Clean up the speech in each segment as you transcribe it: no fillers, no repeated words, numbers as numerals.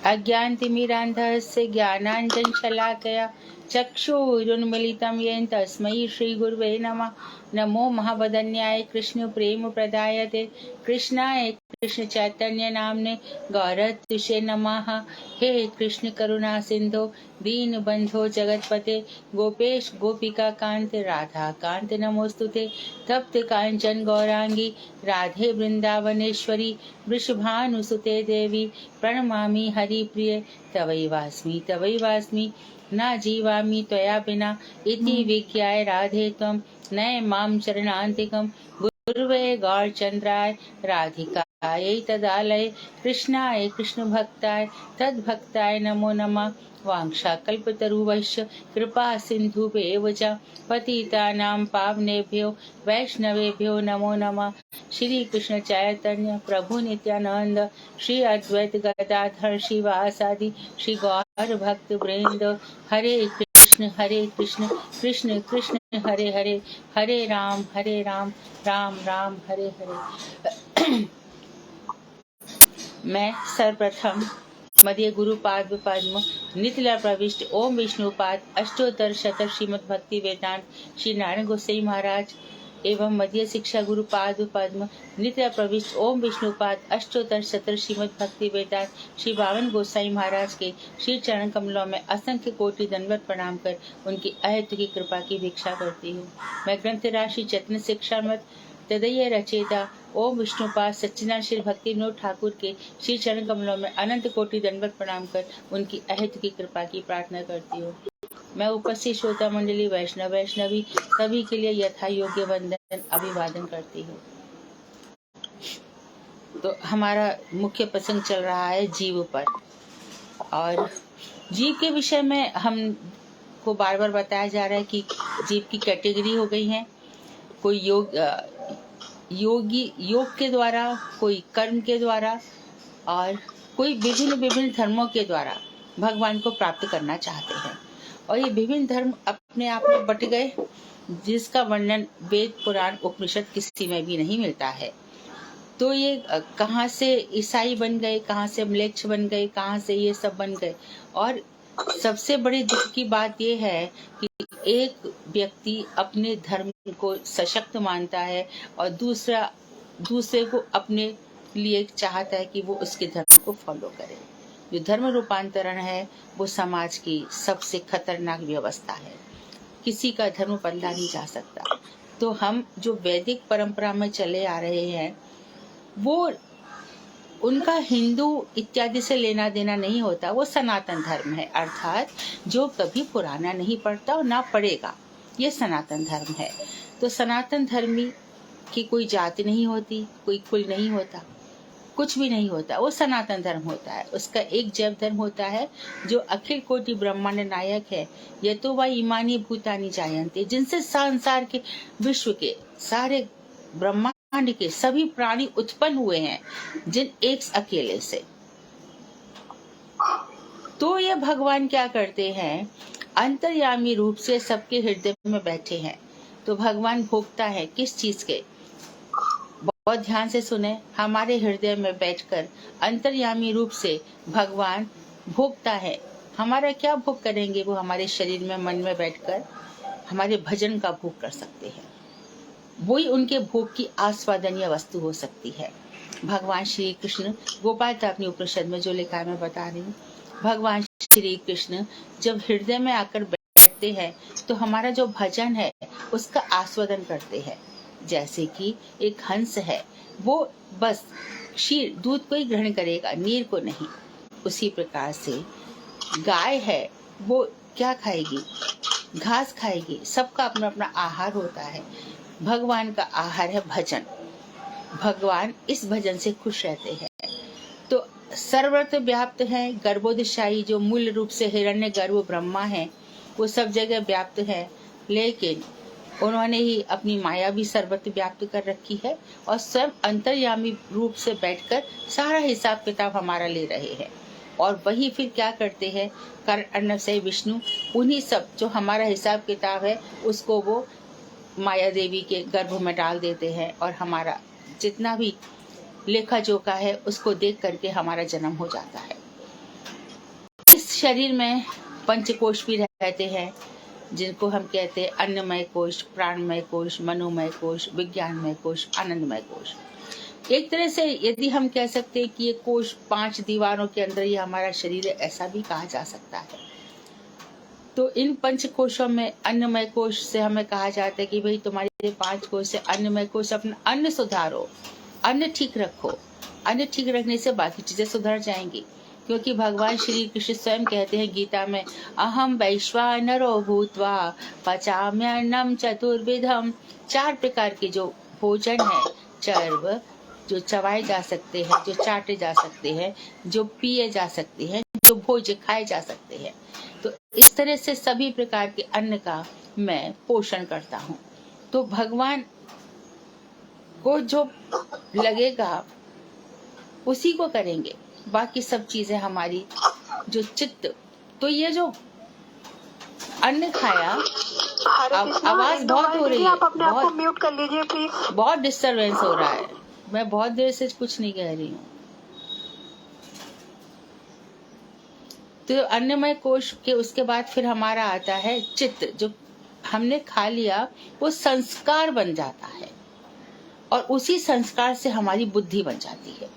अज्ञानतिमिरान्धस्य ज्ञानाञ्जनशलाकया चक्षुरुन्मीलितं येन तस्मै श्रीगुरवे नमः। नमो महावदन्याय कृष्ण प्रेम प्रदायते कृष्णाय कृष्ण चैतन्य नामने गौरतुषे नमः। हे कृष्ण करुणा सिंधो दीन बंधो जगतपते गोपेश गोपिका कांत राधा कांत नमोस्तुते। तप्त कांचन गौरांगी राधे वृंदावनेश्वरी वृषभानुसुते देवी प्रणमामि हरिप्रिये तवैवास्मि न जीवामि त्वया विना इति विज्ञाय राधे त्वं नय मां चरणान्तिकं। गुरुवे गौरचन्द्राय राधिकायै तदालये कृष्णाय कृष्णभक्ताय तद्भक्ताय नमो नमः। वाञ्छाकल्पतरुभ्यश्च कृपा सिन्धुभ्येव च पतितानां पावनेभ्यो वैष्णवेभ्यो नमो नमः। श्री कृष्ण चैतन्य प्रभु नित्यानंद श्री अद्वैत गदाधर शिवासादि श्री गौर भक्त वृंद हरे कृष्ण कृष्ण कृष्ण हरे हरे हरे राम राम राम हरे हरे। मैं सर्वप्रथम मध्य गुरुपाद पद्म नितला प्रविष्ट ओम विष्णुपाद अष्टोत्तर शतक श्रीमद् भक्ति वेदांत श्री नारायण गोसाई महाराज एवं मध्य शिक्षा गुरुपाद पद्म नित्य प्रविष्ट ओम विष्णुपाद अष्टोत्तर शतक श्रीमद् भक्ति वेदांत श्री बावन गोसाई महाराज के श्री चरण कमलों में असंख्य कोटि दंडवत प्रणाम कर उनकी अहेतु की कृपा की भिक्षा करती हूँ। मैं ग्रंथ राशि चतन शिक्षा मत तदय रचेता ओम विष्णुपाद सच्चिदानंद श्री भक्ति विनोद ठाकुर के श्री चरण कमलों में अनंत कोटि दंडवत प्रणाम कर उनकी अहेतु की कृपा की प्रार्थना करती हूँ। मैं उपस्थित श्रोता मंडली वैष्णवी सभी के लिए यथा योग्य वंदन अभिवादन करती हूँ। तो हमारा मुख्य प्रसंग चल रहा है जीव पर, और जीव के विषय में हम को बार बार बताया जा रहा है कि जीव की कैटेगरी हो गई है। कोई योग के द्वारा, कोई कर्म के द्वारा, और कोई विभिन्न धर्मों के द्वारा भगवान को प्राप्त करना चाहते हैं। और ये विभिन्न धर्म अपने आप में बट गए, जिसका वर्णन वेद पुराण उपनिषद किसी में भी नहीं मिलता है। तो ये कहाँ से ईसाई बन गए, कहाँ से म्लेच्छ बन गए, कहाँ से ये सब बन गए। और सबसे बड़ी दुख की बात ये है कि एक व्यक्ति अपने धर्म को सशक्त मानता है और दूसरे को अपने लिए चाहता है कि वो उसके धर्म को फॉलो करे। जो धर्म रूपांतरण है वो समाज की सबसे खतरनाक व्यवस्था है। किसी का धर्म बदला नहीं जा सकता। तो हम जो वैदिक परंपरा में चले आ रहे हैं वो उनका हिंदू इत्यादि से लेना देना नहीं होता। वो सनातन धर्म है, अर्थात जो कभी पुराना नहीं पड़ता और ना पड़ेगा, ये सनातन धर्म है। तो सनातन धर्मी की कोई जाति नहीं होती, कोई कुल नहीं होता, कुछ भी नहीं होता। वो सनातन धर्म होता है। उसका एक जैव धर्म होता है जो अखिल कोटि ब्रह्मांड नायक है। ये तो वह इमानी भूतानी जायंते, जिनसे संसार के विश्व के सारे ब्रह्मांड के सभी प्राणी उत्पन्न हुए हैं, जिन एक अकेले से। तो ये भगवान क्या करते हैं, अंतर्यामी रूप से सबके हृदय में बैठे हैं। तो भगवान भोगता है किस चीज के, बहुत ध्यान से सुने। हमारे हृदय में बैठकर अंतर्यामी रूप से भगवान भोगता है। हमारा क्या भोग करेंगे, वो हमारे शरीर में मन में बैठकर हमारे भजन का भोग कर सकते हैं। वही उनके भोग की आस्वादनीय वस्तु हो सकती है। भगवान श्री कृष्ण गोपाल अपनी उपनिषद में जो लिखा है मैं बता रही हूँ। भगवान श्री कृष्ण जब हृदय में आकर बैठते हैं तो हमारा जो भजन है उसका आस्वादन करते हैं। जैसे कि एक हंस है, वो बस क्षीर दूध को ही ग्रहण करेगा, नीर को नहीं। उसी प्रकार से गाय है, वो क्या खाएगी, घास खाएगी। सबका अपना अपना आहार होता है। भगवान का आहार है भजन। भगवान इस भजन से खुश रहते हैं। तो सर्वत्र व्याप्त है। गर्भोदशाही जो मूल रूप से हिरण्य गर्भ ब्रह्मा है, वो सब जगह व्याप्त है। लेकिन उन्होंने ही अपनी माया भी सर्वत्र व्याप्त कर रखी है और स्वयं अंतर्यामी रूप से बैठकर सारा हिसाब किताब हमारा ले रहे हैं। और वही फिर क्या करते हैं, कारण अर्णव से विष्णु उन्हीं सब जो हमारा हिसाब किताब है उसको वो माया देवी के गर्भ में डाल देते हैं। और हमारा जितना भी लेखा जोखा है उसको देख करके हमारा जन्म हो जाता है। इस शरीर में पंचकोश भी रहते हैं, जिनको हम कहते हैं अन्नमय कोश, प्राणमय कोश, मनोमय कोश, विज्ञानमय कोश, आनंदमय कोश। एक तरह से यदि हम कह सकते हैं कि ये कोश 5 दीवारों के अंदर ही हमारा शरीर है, ऐसा भी कहा जा सकता है। तो इन पंच कोशों में अन्नमय कोश से हमें कहा जाता है कि भाई तुम्हारे 5 कोश से अन्नमय कोश, अपना अन्न सुधारो, अन्न ठीक रखो। अन्न ठीक रखने से बाकी चीजें सुधर जाएंगी, क्योंकि भगवान श्री कृष्ण स्वयं कहते हैं गीता में, अहम वैश्वानरो भूत्वा पचाम्यन्नम चतुर्विधम। 4 प्रकार के जो भोजन है, चर्व जो चबाए जा सकते हैं, जो चाटे जा सकते हैं, जो पिए जा सकते हैं, जो भोज खाए जा सकते हैं। तो इस तरह से सभी प्रकार के अन्न का मैं पोषण करता हूँ। तो भगवान को जो लगेगा उसी को करेंगे, बाकी सब चीजें हमारी जो चित्त। तो ये जो अन्न खाया, आवाज बहुत हो रही है, आप अपने आप को म्यूट कर लीजिए प्लीज। बहुत डिस्टरबेंस हो रहा है, मैं बहुत देर से कुछ नहीं कह रही हूँ। तो अन्नमय कोश के उसके बाद फिर हमारा आता है चित्त। जो हमने खा लिया वो संस्कार बन जाता है, और उसी संस्कार से हमारी बुद्धि बन जाती है।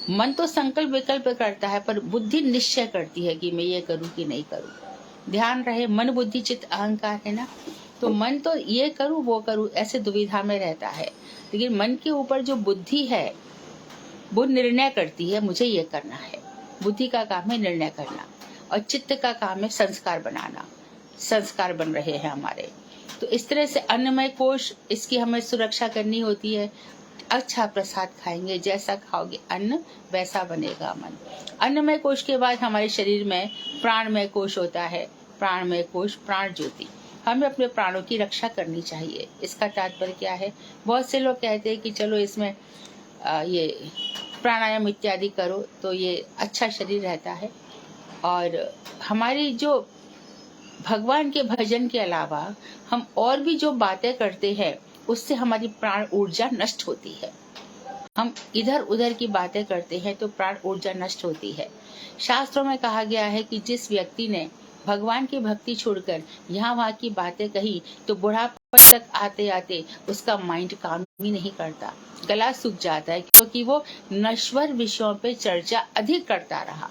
मन तो संकल्प विकल्प करता है, पर बुद्धि निश्चय करती है कि मैं ये करूं कि नहीं करूं। ध्यान रहे, मन बुद्धि चित्त अहंकार है ना। तो मन तो ये करूं वो करूं ऐसे दुविधा में रहता है, लेकिन मन के ऊपर जो बुद्धि है वो निर्णय करती है मुझे ये करना है। बुद्धि का काम है निर्णय करना, और चित्त का काम है संस्कार बनाना। संस्कार बन रहे हैं हमारे। तो इस तरह से अन्नमय कोश, इसकी हमें सुरक्षा करनी होती है। अच्छा प्रसाद खाएंगे, जैसा खाओगे अन्न वैसा बनेगा मन। अन्नमय कोश के बाद हमारे शरीर में प्राणमय कोश होता है। प्राणमय कोश, प्राण ज्योति। हमें अपने प्राणों की रक्षा करनी चाहिए। इसका तात्पर्य क्या है? बहुत से लोग कहते हैं कि चलो इसमें ये प्राणायाम इत्यादि करो तो ये अच्छा शरीर रहता है। और हमारी जो भगवान के भजन के अलावा हम और भी जो बातें करते हैं उससे हमारी प्राण ऊर्जा नष्ट होती है। हम इधर उधर की बातें करते हैं तो प्राण ऊर्जा नष्ट होती है। शास्त्रों में कहा गया है कि जिस व्यक्ति ने भगवान की भक्ति छोड़कर यहाँ वहाँ की बातें कही तो बुढ़ापा तक आते आते उसका माइंड काम ही नहीं करता, गला सूख जाता है, क्योंकि वो नश्वर विषयों पे चर्चा अधिक करता रहा।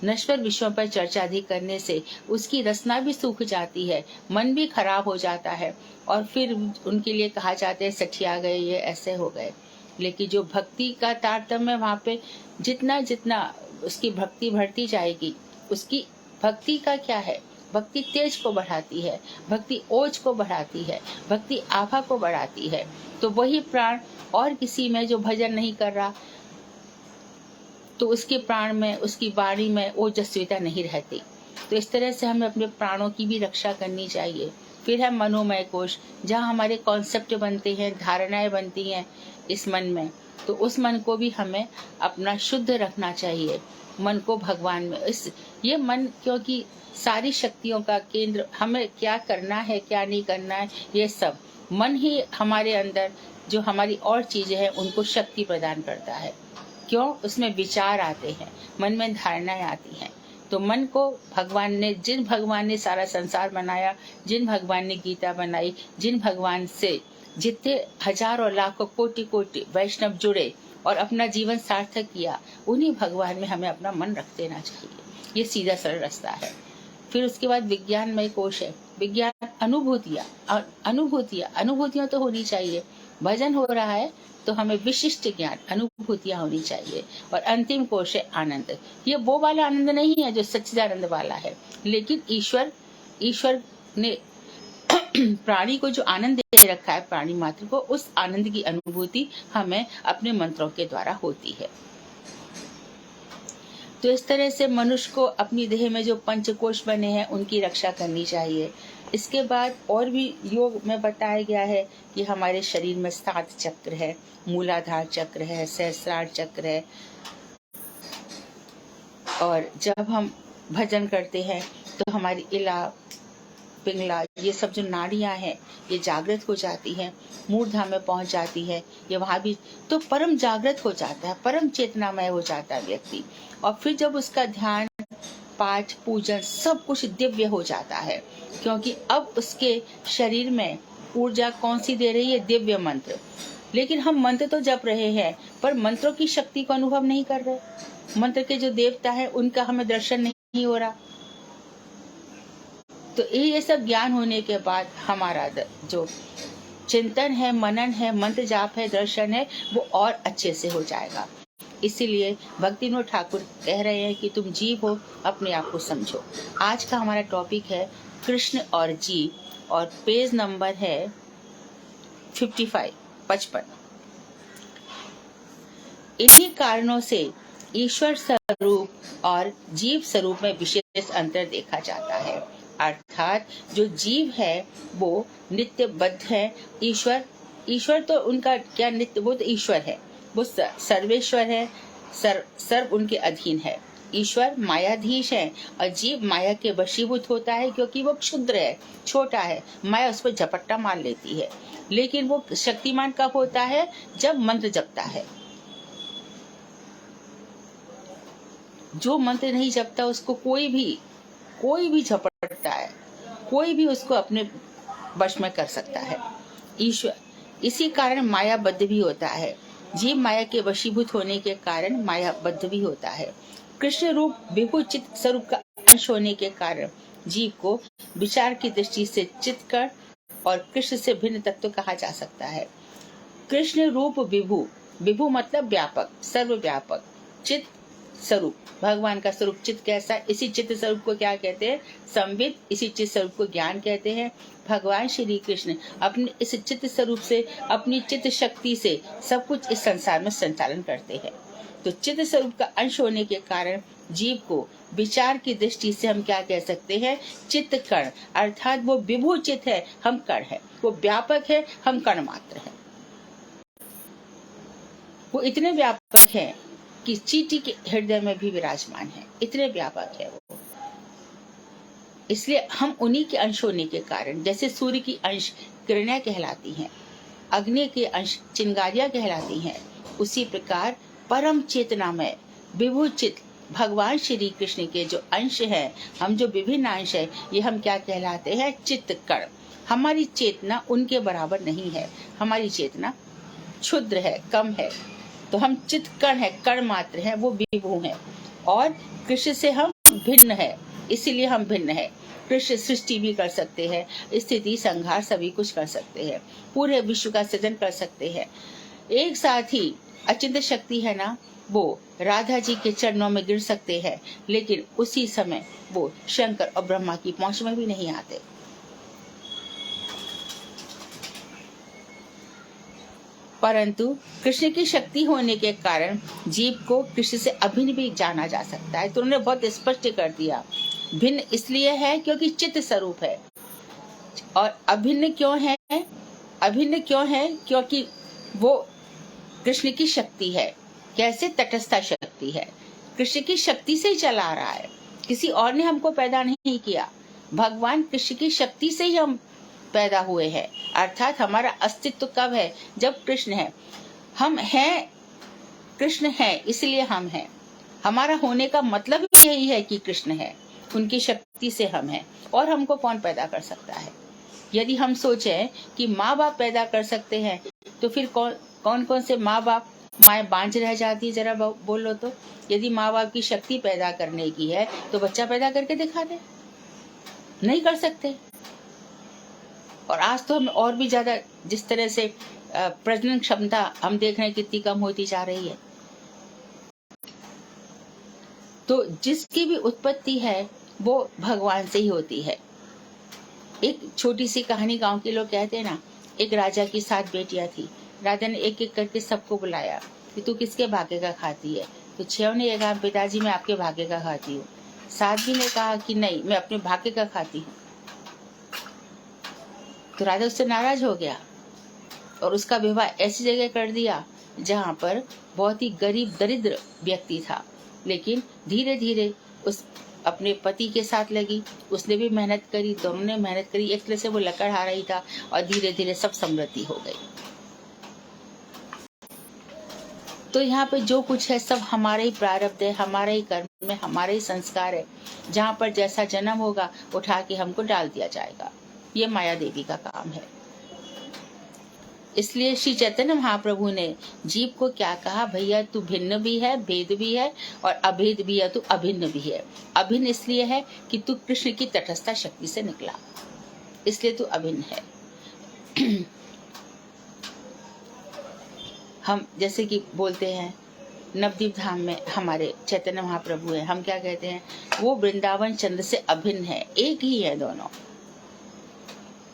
नश्वर विषयों पर चर्चा अधिक करने से उसकी रसना भी सूख जाती है, मन भी खराब हो जाता है, और फिर उनके लिए कहा जाता है सठिया गए, ये ऐसे हो गए। लेकिन जो भक्ति का तारतम्य, वहाँ पे जितना जितना उसकी भक्ति बढ़ती जाएगी, उसकी भक्ति का क्या है, भक्ति तेज को बढ़ाती है, भक्ति ओज को बढ़ाती है, भक्ति आभा को बढ़ाती है। तो वही प्राण और किसी में जो भजन नहीं कर रहा, तो उसके प्राण में, उसकी वाणी में ओजस्विता नहीं रहती। तो इस तरह से हमें अपने प्राणों की भी रक्षा करनी चाहिए। फिर है मनोमय कोश, जहाँ हमारे कॉन्सेप्ट बनते हैं, धारणाएं बनती हैं इस मन में। तो उस मन को भी हमें अपना शुद्ध रखना चाहिए, मन को भगवान में। ये मन, क्योंकि सारी शक्तियों का केंद्र, हमें क्या करना है क्या नहीं करना है, ये सब मन ही हमारे अंदर जो हमारी और चीजें हैं उनको शक्ति प्रदान करता है। क्यों? उसमें विचार आते हैं, मन में धारणाएं आती हैं। तो मन को भगवान ने, जिन भगवान ने सारा संसार बनाया, जिन भगवान ने गीता बनाई, जिन भगवान से जितने हजारों लाखों कोटि कोटि वैष्णव जुड़े और अपना जीवन सार्थक किया, उन्हीं भगवान में हमें अपना मन रख देना चाहिए। ये सीधा सरल रास्ता है। फिर उसके बाद विज्ञानमय कोश है। विज्ञान अनुभूतियां तो होनी चाहिए। भजन हो रहा है तो हमें विशिष्ट ज्ञान, अनुभूतियां होनी चाहिए। और अंतिम कोश है आनंद। ये वो वाला आनंद नहीं है जो सच्चिदानंद वाला है, लेकिन ईश्वर ने प्राणी को जो आनंद दे रखा है, प्राणी मात्र को, उस आनंद की अनुभूति हमें अपने मंत्रों के द्वारा होती है। तो इस तरह से मनुष्य को अपनी देह में जो पंचकोश बने हैं उनकी रक्षा करनी चाहिए। इसके बाद और भी योग में बताया गया है कि हमारे शरीर में 7 चक्र है, मूलाधार चक्र है, सहस्रार चक्र है। और जब हम भजन करते हैं तो हमारी इला, पिंगला, ये सब जो नाड़ियां हैं ये जागृत हो जाती हैं, मूर्धा में पहुंच जाती है। ये वहां भी तो परम जागृत हो जाता है, परम चेतनामय हो जाता है व्यक्ति। और फिर जब उसका ध्यान पाठ पूजन सब कुछ दिव्य हो जाता है, क्योंकि अब उसके शरीर में ऊर्जा कौन सी दे रही है? दिव्य मंत्र। लेकिन हम मंत्र तो जप रहे हैं, पर मंत्रों की शक्ति को अनुभव नहीं कर रहे। मंत्र के जो देवता है उनका हमें दर्शन नहीं हो रहा। तो ये सब ज्ञान होने के बाद हमारा जो चिंतन है, मनन है, मंत्र जाप है, दर्शन है, वो और अच्छे से हो जाएगा। इसीलिए भक्तिविनोद ठाकुर कह रहे हैं कि तुम जीव हो, अपने आप को समझो। आज का हमारा टॉपिक है कृष्ण और जीव, और पेज नंबर है 55। इन्हीं कारणों से ईश्वर स्वरूप और जीव स्वरूप में विशेष अंतर देखा जाता है। अर्थात जो जीव है वो नित्यबद्ध है, ईश्वर तो उनका क्या नित्य, वो तो ईश्वर है, वो सर्वेश्वर है, सर्व उनके अधीन है। ईश्वर मायाधीश है और जीव माया के वशीभूत होता है, क्योंकि वो क्षुद्र है, छोटा है, माया उस पर झपट्टा मार लेती है। लेकिन वो शक्तिमान कब होता है? जब मंत्र जपता है। जो मंत्र नहीं जपता उसको कोई भी झपटता है, कोई भी उसको अपने वश में कर सकता है। ईश्वर इसी कारण मायाबद्ध भी होता है। जीव माया के वशीभूत होने के कारण मायाबद्ध भी होता है। कृष्ण रूप विभु चित्त स्वरूप का अंश होने के कारण जीव को विचार की दृष्टि से चित्तकर्ण और कृष्ण से भिन्न तत्व कहा जा सकता है। कृष्ण रूप विभु, विभु मतलब व्यापक, सर्वव्यापक, चित्त स्वरूप, भगवान का स्वरूप चित्त कैसा, इसी चित्त स्वरूप को क्या कहते हैं? संविद। इसी चित्त स्वरूप को ज्ञान कहते हैं। भगवान श्री कृष्ण अपने इस चित्त स्वरूप से, अपनी चित्त शक्ति से सब कुछ इस संसार में संचालन करते हैं। तो चित्त स्वरूप का अंश होने के कारण जीव को विचार की दृष्टि से हम क्या कह सकते हैं? चित्त कर्ण, अर्थात वो विभु चित्त है, हम कर्ण है। वो व्यापक है, हम कर्ण मात्र है। वो इतने व्यापक है कि चींटी के हृदय में भी विराजमान है, इतने व्यापक है वो। इसलिए हम उन्हीं के अंश होने के कारण, जैसे सूर्य की अंश किरणें कहलाती हैं, अग्नि के अंश चिंगारियां कहलाती हैं, उसी प्रकार परम चेतना में विभु चित्त भगवान श्री कृष्ण के जो अंश है, हम जो विभिन्न अंश है, ये हम क्या कहलाते हैं? चित्त कर्ण। हमारी चेतना उनके बराबर नहीं है, हमारी चेतना क्षुद्र है, कम है। तो हम चित्त कर्ण है, कर्ण मात्र है, वो विभु है। और कृष्ण से हम भिन्न है, इसीलिए हम भिन्न है। कृष्ण सृष्टि भी कर सकते हैं, स्थिति संहार सभी कुछ कर सकते हैं, पूरे विश्व का सृजन कर सकते हैं। एक साथ ही अचिंत्य शक्ति है ना, वो राधा जी के चरणों में गिर सकते हैं, लेकिन उसी समय वो शंकर और ब्रह्मा की पहुंच में भी नहीं आते। परंतु कृष्ण की शक्ति होने के कारण जीव को कृष्ण से अभिन्न भी जाना जा सकता है। तो उन्होंने बहुत स्पष्ट कर दिया, भिन्न इसलिए है क्योंकि चित्त स्वरूप है। और अभिन्न क्यों है? अभिन्न क्यों है? क्योंकि वो कृष्ण की शक्ति है। कैसे? तटस्थ शक्ति है, कृष्ण की शक्ति से ही चला आ रहा है, किसी और ने हमको पैदा नहीं किया। भगवान कृष्ण की शक्ति से ही हम पैदा हुए हैं। अर्थात हमारा अस्तित्व कब है? जब कृष्ण है। हम हैं, कृष्ण है, इसलिए हम हैं। हमारा होने का मतलब यही है कि कृष्ण है, उनकी शक्ति से हम हैं। और हमको कौन पैदा कर सकता है? यदि हम सोचें कि माँ बाप पैदा कर सकते हैं, तो फिर कौन कौन से माँ बाप, माएँ बांझ रह जाती है? जरा बोलो तो। यदि माँ बाप की शक्ति पैदा करने की है तो बच्चा पैदा करके दिखा दे, नहीं कर सकते। और आज तो हम और भी ज्यादा, जिस तरह से प्रजनन क्षमता हम देख रहे हैं कितनी कम होती जा रही है। तो जिसकी भी उत्पत्ति है वो भगवान से ही होती है। एक छोटी सी कहानी गांव के लोग कहते हैं ना, एक राजा की 7 बेटियां थी। राजा ने एक एक करके सबको बुलाया कि तू किसके भाग्य का खाती है? तो 6 ने कहा, पिताजी मैं आपके भाग्य का खाती हूँ। 7वीं ने कहा कि नहीं, मैं अपने भाग्य का खाती हूँ। तो राजा उससे नाराज हो गया और उसका विवाह ऐसी जगह कर दिया जहाँ पर बहुत ही गरीब दरिद्र व्यक्ति था। लेकिन धीरे धीरे उस अपने पति के साथ लगी, उसने भी मेहनत करी, दोनों ने मेहनत करी। एक तरह से वो लकड़हारा रही था और धीरे धीरे सब समृद्धि हो गई। तो यहाँ पे जो कुछ है सब हमारा ही प्रारब्ध है, हमारा ही कर्म है, हमारा ही संस्कार है। जहाँ पर जैसा जन्म होगा उठा के हमको डाल दिया जाएगा। ये माया देवी का काम है। इसलिए श्री चैतन्य महाप्रभु ने जीव को क्या कहा, भैया तू भिन्न भी है, भेद भी है, और अभेद भी है, तू अभिन्न भी है। अभिन्न इसलिए है कि तू कृष्ण की तटस्थ शक्ति से निकला, इसलिए तू अभिन्न है। हम जैसे कि बोलते हैं नवदीप धाम में हमारे चैतन्य महाप्रभु हैं, हम क्या कहते हैं, वो वृंदावन चंद्र से अभिन्न है, एक ही है दोनों,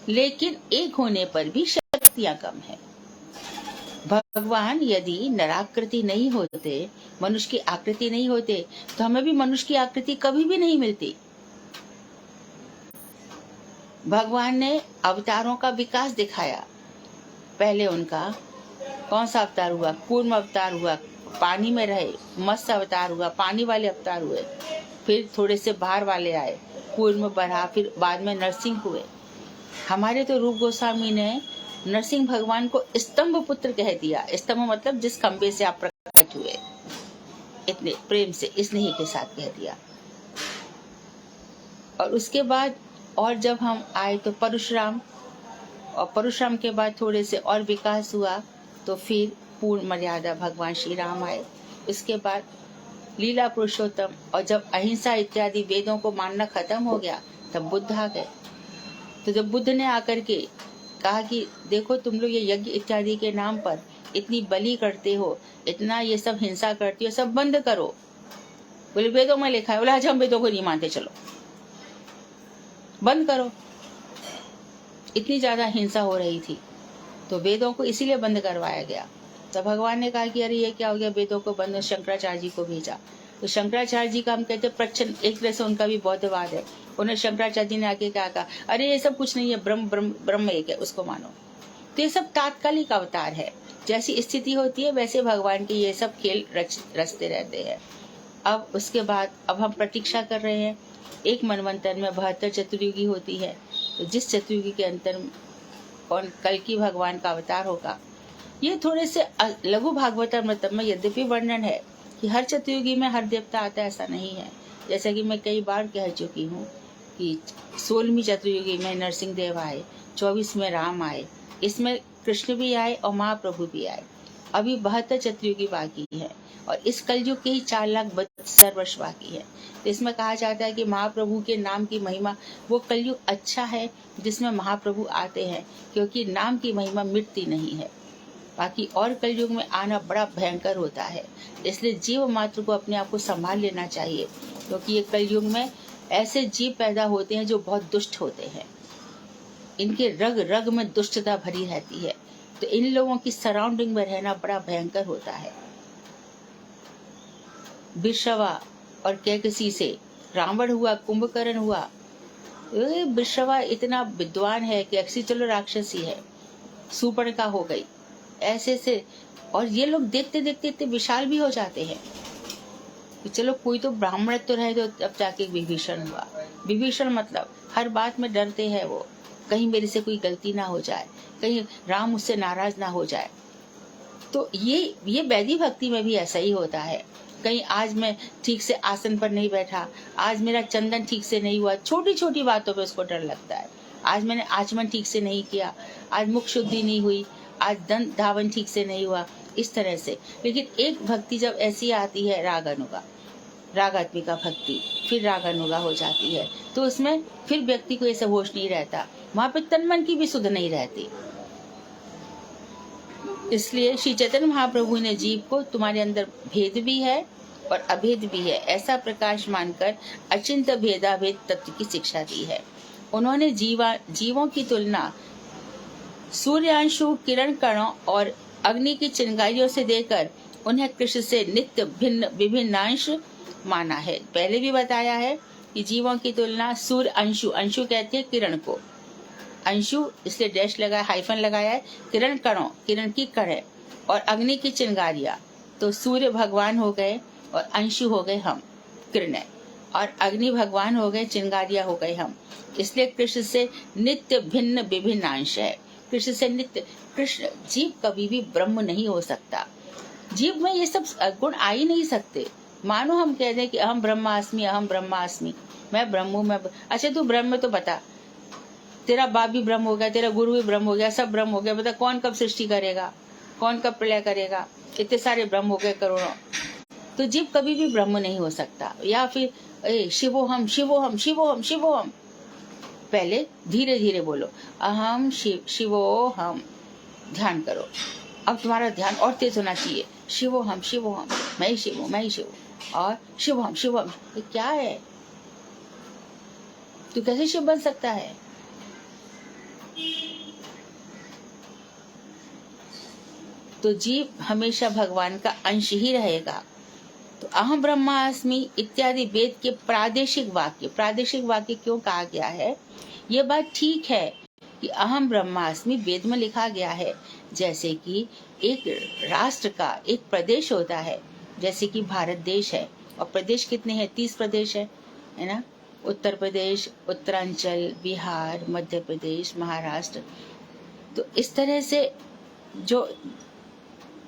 लेकिन एक होने पर भी शक्तियां कम है। भगवान यदि नराकृति नहीं होते, मनुष्य की आकृति नहीं होते, तो हमें भी मनुष्य की आकृति कभी भी नहीं मिलती। भगवान ने अवतारों का विकास दिखाया। पहले उनका कौन सा अवतार हुआ, कूर्म अवतार हुआ, पानी में रहे, मत्स्य अवतार हुआ, पानी वाले अवतार हुए, फिर थोड़े से बाहर वाले आए, कूर्म बढ़ा, फिर बाद में नरसिंह हुए। हमारे तो रूप गोस्वामी ने नरसिंह भगवान को स्तंभ पुत्र कह दिया। स्तंभ मतलब जिस खंबे से आप प्रकट हुए, इतने प्रेम से स्नेह के साथ कह दिया। और उसके बाद और जब हम आए तो परशुराम, और परशुराम के बाद थोड़े से और विकास हुआ तो फिर पूर्ण मर्यादा भगवान श्री राम आए। इसके बाद लीला पुरुषोत्तम, और जब अहिंसा इत्यादि वेदों को मानना खत्म हो गया तब बुद्ध आ गए। तो जब बुद्ध ने आकर के कहा कि देखो तुम लोग ये यज्ञ इत्यादि के नाम पर इतनी बलि करते हो, इतना ये सब हिंसा करती हो, सब बंद करो। बोले वेदों में लिखा है। बोले आज हम वेदों को नहीं मानते, चलो बंद करो। इतनी ज्यादा हिंसा हो रही थी तो वेदों को इसीलिए बंद करवाया गया। तो भगवान ने कहा कि अरे ये क्या हो गया, वेदों को बंद। शंकराचार्य जी को भेजा। तो शंकराचार्य जी का हम कहते हैं प्रच्छन, एक तरह से उनका भी बौद्धवाद है। उन्हें शंकराचार्य जी ने आके क्या कहा, अरे ये सब कुछ नहीं है, ब्रह्म ब्रह्म ब्रह्म एक है, उसको मानो। तो ये सब तात्कालिक अवतार है, जैसी स्थिति होती है वैसे भगवान के ये सब खेल रचते रहते हैं। अब उसके बाद अब हम प्रतीक्षा कर रहे हैं, एक मनवंतर में 72 चतुर्युगी होती है। तो जिस चतुर्युगी के अंतर कौन कल की भगवान का अवतार होगा, ये थोड़े से लघु भागवत में यद्यपि वर्णन है कि हर चतुर्युगी में हर देवता आता है, ऐसा नहीं है। जैसा कि मैं कई बार कह चुकी हूँ कि 16वीं चतुर्युगी में नरसिंह देव आए, 24 में राम आए, इसमें कृष्ण भी आए और महाप्रभु भी आए। अभी 72 चतुर्युगी बाकी है और इस कलयुग के ही 4,72,000 वर्ष बाकी है। तो इसमें कहा जाता है कि महाप्रभु के नाम की महिमा, वो कलयुग अच्छा है जिसमें महाप्रभु आते हैं, क्योंकि नाम की महिमा मिटती नहीं है। बाकी और कलयुग में आना बड़ा भयंकर होता है। इसलिए जीव मात्र को अपने आप को संभाल लेना चाहिए, क्योंकि ये कलयुग में ऐसे जीव पैदा होते हैं जो बहुत दुष्ट होते हैं। इनके रग रग में दुष्टता भरी रहती है, तो इन लोगों की सराउंडिंग में रहना बड़ा भयंकर होता है। बिरशवा और कैकसी से रावण हुआ, कुंभकर्ण हुआ। बिरशवा इतना विद्वान है, कैकसी चलो राक्षसी है, सूर्पणखा हो गई, ऐसे से। और ये लोग देखते देखते इतने विशाल भी हो जाते हैं। चलो कोई तो ब्राह्मण तो रहे, तो अब जाके विभीषण हुआ। विभीषण मतलब हर बात में डरते हैं वो, कहीं मेरे से कोई गलती ना हो जाए, कहीं राम मुझसे नाराज ना हो जाए। तो ये वैदिक भक्ति में भी ऐसा ही होता है। कहीं आज मैं ठीक से आसन पर नहीं बैठा, आज मेरा चंदन ठीक से नहीं हुआ, छोटी छोटी बातों पे उसको डर लगता है। आज मैंने आचमन ठीक से नहीं किया, आज मुख शुद्धि नहीं हुई, आज दंत धावन ठीक से नहीं हुआ, इस तरह से। लेकिन एक भक्ति जब ऐसी आती है, रागानुगा, रागात्मिका भक्ति, फिर रागानुगा हो जाती है, तो उसमें फिर व्यक्ति को ऐसा होश नहीं रहता, वहां पे तन मन की भी सुध नहीं रहती। इसलिए श्री चैतन्य महाप्रभु ने जीव को तुम्हारे अंदर भेद भी है और अभेद भी है ऐसा प्रकाश मानकर अचिंत भेदाभेद तत्व की शिक्षा दी है। उन्होंने जीवों की तुलना सूर्यांशु, किरण कणों और अग्नि की चिंगारियों से देकर उन्हें कृष्ण से नित्य भिन्न विभिन्नांश माना है। पहले भी बताया है कि जीवों की तुलना सूर्य अंशु, अंशु कहते हैं किरण को, अंशु इसलिए डैश लगाया, हाइफन लगाया है, किरण कणों, किरण की कण है, और अग्नि की चिंगारियां, तो सूर्य भगवान हो गए और अंशु हो गए हम, किरण, और अग्नि भगवान हो गए, चिंगारियां हो गए हम। इसलिए कृष्ण से नित्य भिन्न विभिन्न अंश है। कृष्ण से नित्य, कृष्ण जीव कभी भी ब्रह्म नहीं हो सकता। जीव में ये सब गुण आ ही नहीं सकते। मानो हम कह दें कि अहम ब्रह्मास्मि, अहम ब्रह्मास्मि, मैं ब्रह्म हूँ, मैं अच्छा तू ब्रह्म है तो बता, तेरा बाप भी ब्रह्म हो गया, तेरा गुरु भी ब्रह्म हो गया, सब ब्रह्म हो गया, बता कौन कब सृष्टि करेगा, कौन कब प्रलय करेगा? इतने सारे ब्रह्म हो गए करोड़ों, तो जीव कभी भी ब्रह्म नहीं हो सकता। या फिर शिवोहम शिवोहम शिवोहम शिवोहम, पहले धीरे धीरे बोलो, अहम शिवोहम, ध्यान करो। अब तुम्हारा ध्यान और तेज होना चाहिए, शिवोहम शिवोहम, मैं ही शिव हूँ, मैं ही शिव हूँ, और शिवोहम शिवोहम। ये क्या है? तू कैसे शिव बन सकता है? तो जीव हमेशा भगवान का अंश ही रहेगा। तो अहम ब्रह्मास्मि इत्यादि वेद के प्रादेशिक वाक्य क्यों कहा गया है? ये बात ठीक है कि अहम ब्रह्मास्मि वेद में लिखा गया है, जैसे कि एक राष्ट्र का एक प्रदेश होता है, जैसे कि भारत देश है, और प्रदेश कितने हैं? 30 प्रदेश है ना? उत्तर प्रदेश, उत्तरांचल, बिहार, मध्य प्रदेश, महाराष्ट्र। तो इस तरह से जो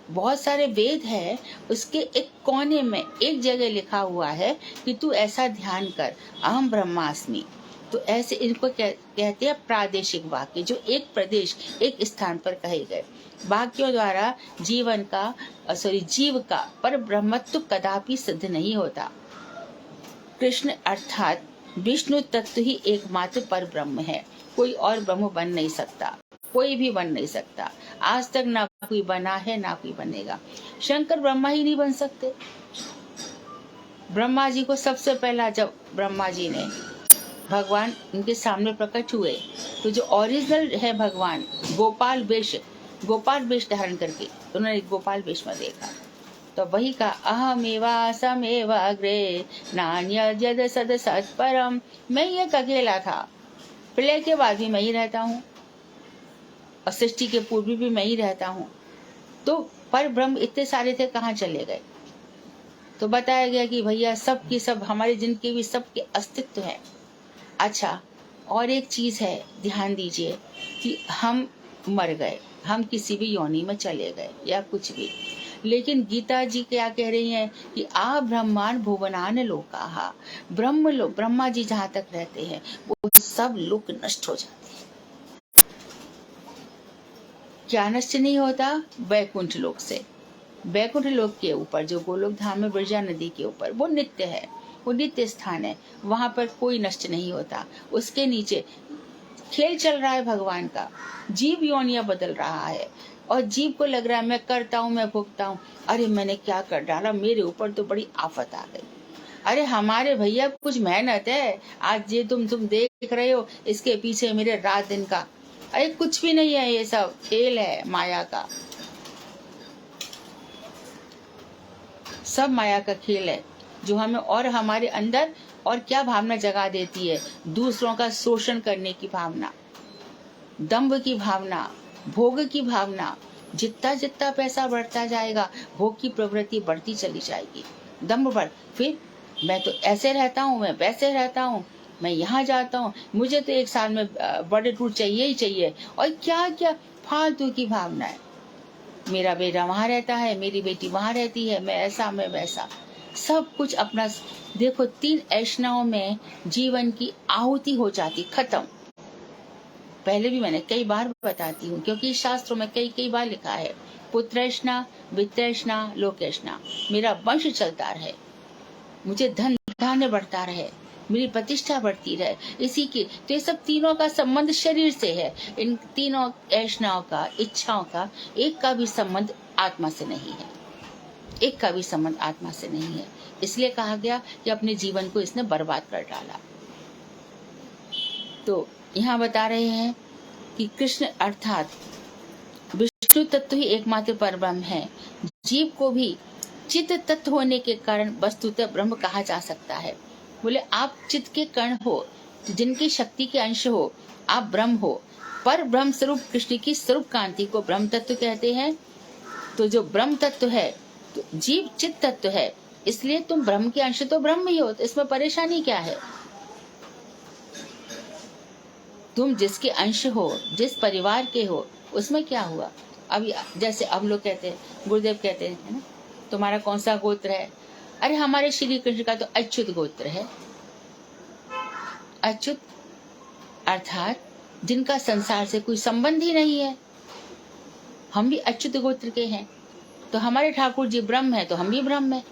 बहुत सारे वेद है, उसके एक कोने में एक जगह लिखा हुआ है कि तू ऐसा ध्यान कर, अहम ब्रह्मास्मि। तो ऐसे इनको कहते हैं प्रादेशिक वाक्य, जो एक प्रदेश एक स्थान पर कहे गए। वाक्यों द्वारा जीव का पर ब्रह्मत्व कदापि सिद्ध नहीं होता। कृष्ण अर्थात विष्णु तत्व ही एकमात्र पर ब्रह्म है, कोई और ब्रह्म बन नहीं सकता, कोई भी बन नहीं सकता। आज तक ना कोई बना है, ना कोई बनेगा। शंकर ब्रह्मा ही नहीं बन सकते। ब्रह्मा जी को सबसे पहला जब ब्रह्मा जी ने भगवान उनके सामने प्रकट हुए, तो जो ओरिजिनल है भगवान, गोपाल वेश धारण करके उन्होंने गोपाल वेश में देखा, तो वही का अहमेवा समेवा अग्रे नान्यद्यद सद सत्परम, मैं ये अकेला था, प्रलय के बाद भी मैं ही रहता हूँ, और सृष्टि के पूर्व भी मैं ही रहता हूँ। तो पर ब्रह्म इतने सारे थे, कहाँ चले गए? तो बताया गया कि भैया सब की सब हमारे जिनके भी सबके अस्तित्व है। अच्छा, और एक चीज है, ध्यान दीजिए कि हम मर गए, हम किसी भी योनि में चले गए या कुछ भी, लेकिन गीता जी क्या कह रही हैं कि आ ब्रह्मांड भुवनान लोकाहा, ब्रह्मा जी जहाँ तक रहते हैं वो सब लोक नष्ट हो जाते हैं। क्या नष्ट नहीं होता? वैकुंठ लोक से, वैकुंठ लोक के ऊपर जो गोलोक धाम में विरजा नदी के ऊपर, वो नित्य है, वो नित्य स्थान है, वहां पर कोई नष्ट नहीं होता। उसके नीचे खेल चल रहा है भगवान का, जीव योनिया बदल रहा है, और जीव को लग रहा है मैं करता हूँ, मैं भुगता हूँ, अरे मैंने क्या कर डाला, मेरे ऊपर तो बड़ी आफत आ गई। अरे हमारे भैया कुछ मेहनत है, आज ये तुम देख रहे हो, इसके पीछे मेरे रात दिन का, अरे कुछ भी नहीं है, ये सब खेल है माया का, सब माया का खेल है, जो हमें और हमारे अंदर और क्या भावना जगा देती है? दूसरों का शोषण करने की भावना, दंभ की भावना, भोग की भावना। जितना जितना पैसा बढ़ता जाएगा, भोग की प्रवृत्ति बढ़ती चली जाएगी, दंभ बढ़, फिर मैं तो ऐसे रहता हूँ, मैं वैसे रहता हूँ, मैं यहाँ जाता हूँ, मुझे तो एक साल में बड़े टूर चाहिए ही चाहिए, और क्या क्या फालतू की भावना है। मेरा बेटा वहां रहता है, मेरी बेटी वहां रहती है, मैं ऐसा, मैं वैसा, सब कुछ अपना। देखो, 3 ऐषणाओं में जीवन की आहुति हो जाती, खत्म। पहले भी मैंने कई बार बताती हूँ, क्योंकि शास्त्रों में कई बार लिखा है, पुत्रैषणा, वित्तैषणा, लोकैषणा, मेरा वंश चलता रहे, मुझे धन धान्य बढ़ता रहे, मेरी प्रतिष्ठा बढ़ती रहे, इसी की। तो ये सब तीनों का संबंध शरीर से है। इन तीनों ऐषणाओं का, इच्छाओं का एक का भी संबंध आत्मा से नहीं है, एक का भी संबंध आत्मा से नहीं है। इसलिए कहा गया कि अपने जीवन को इसने बर्बाद कर डाला। तो यहाँ बता रहे हैं कि कृष्ण अर्थात विष्णु तत्व ही एकमात्र परब्रह्म है। जीव को भी चित्त तत्व होने के कारण वस्तुतः ब्रह्म कहा जा सकता है। बोले आप चित्त के कण हो, जिनकी शक्ति के अंश हो, आप ब्रह्म हो। पर ब्रह्म स्वरूप कृष्ण की स्वरूप कांति को ब्रह्म तत्व कहते हैं। तो जो ब्रह्म तत्व है, तो जीव चित्त तत्व है, इसलिए तुम ब्रह्म के अंश तो ब्रह्म ही हो, तो इसमें परेशानी क्या है? तुम जिसके अंश हो, जिस परिवार के हो, उसमें क्या हुआ? अब जैसे अब लोग कहते हैं, गुरुदेव कहते हैं ना, तुम्हारा कौन सा गोत्र है? अरे हमारे श्री कृष्ण का तो अच्युत गोत्र है। अच्युत अर्थात जिनका संसार से कोई संबंध ही नहीं है। हम भी अच्युत गोत्र के हैं। तो हमारे ठाकुर जी ब्रह्म है, तो हम भी ब्रह्म है।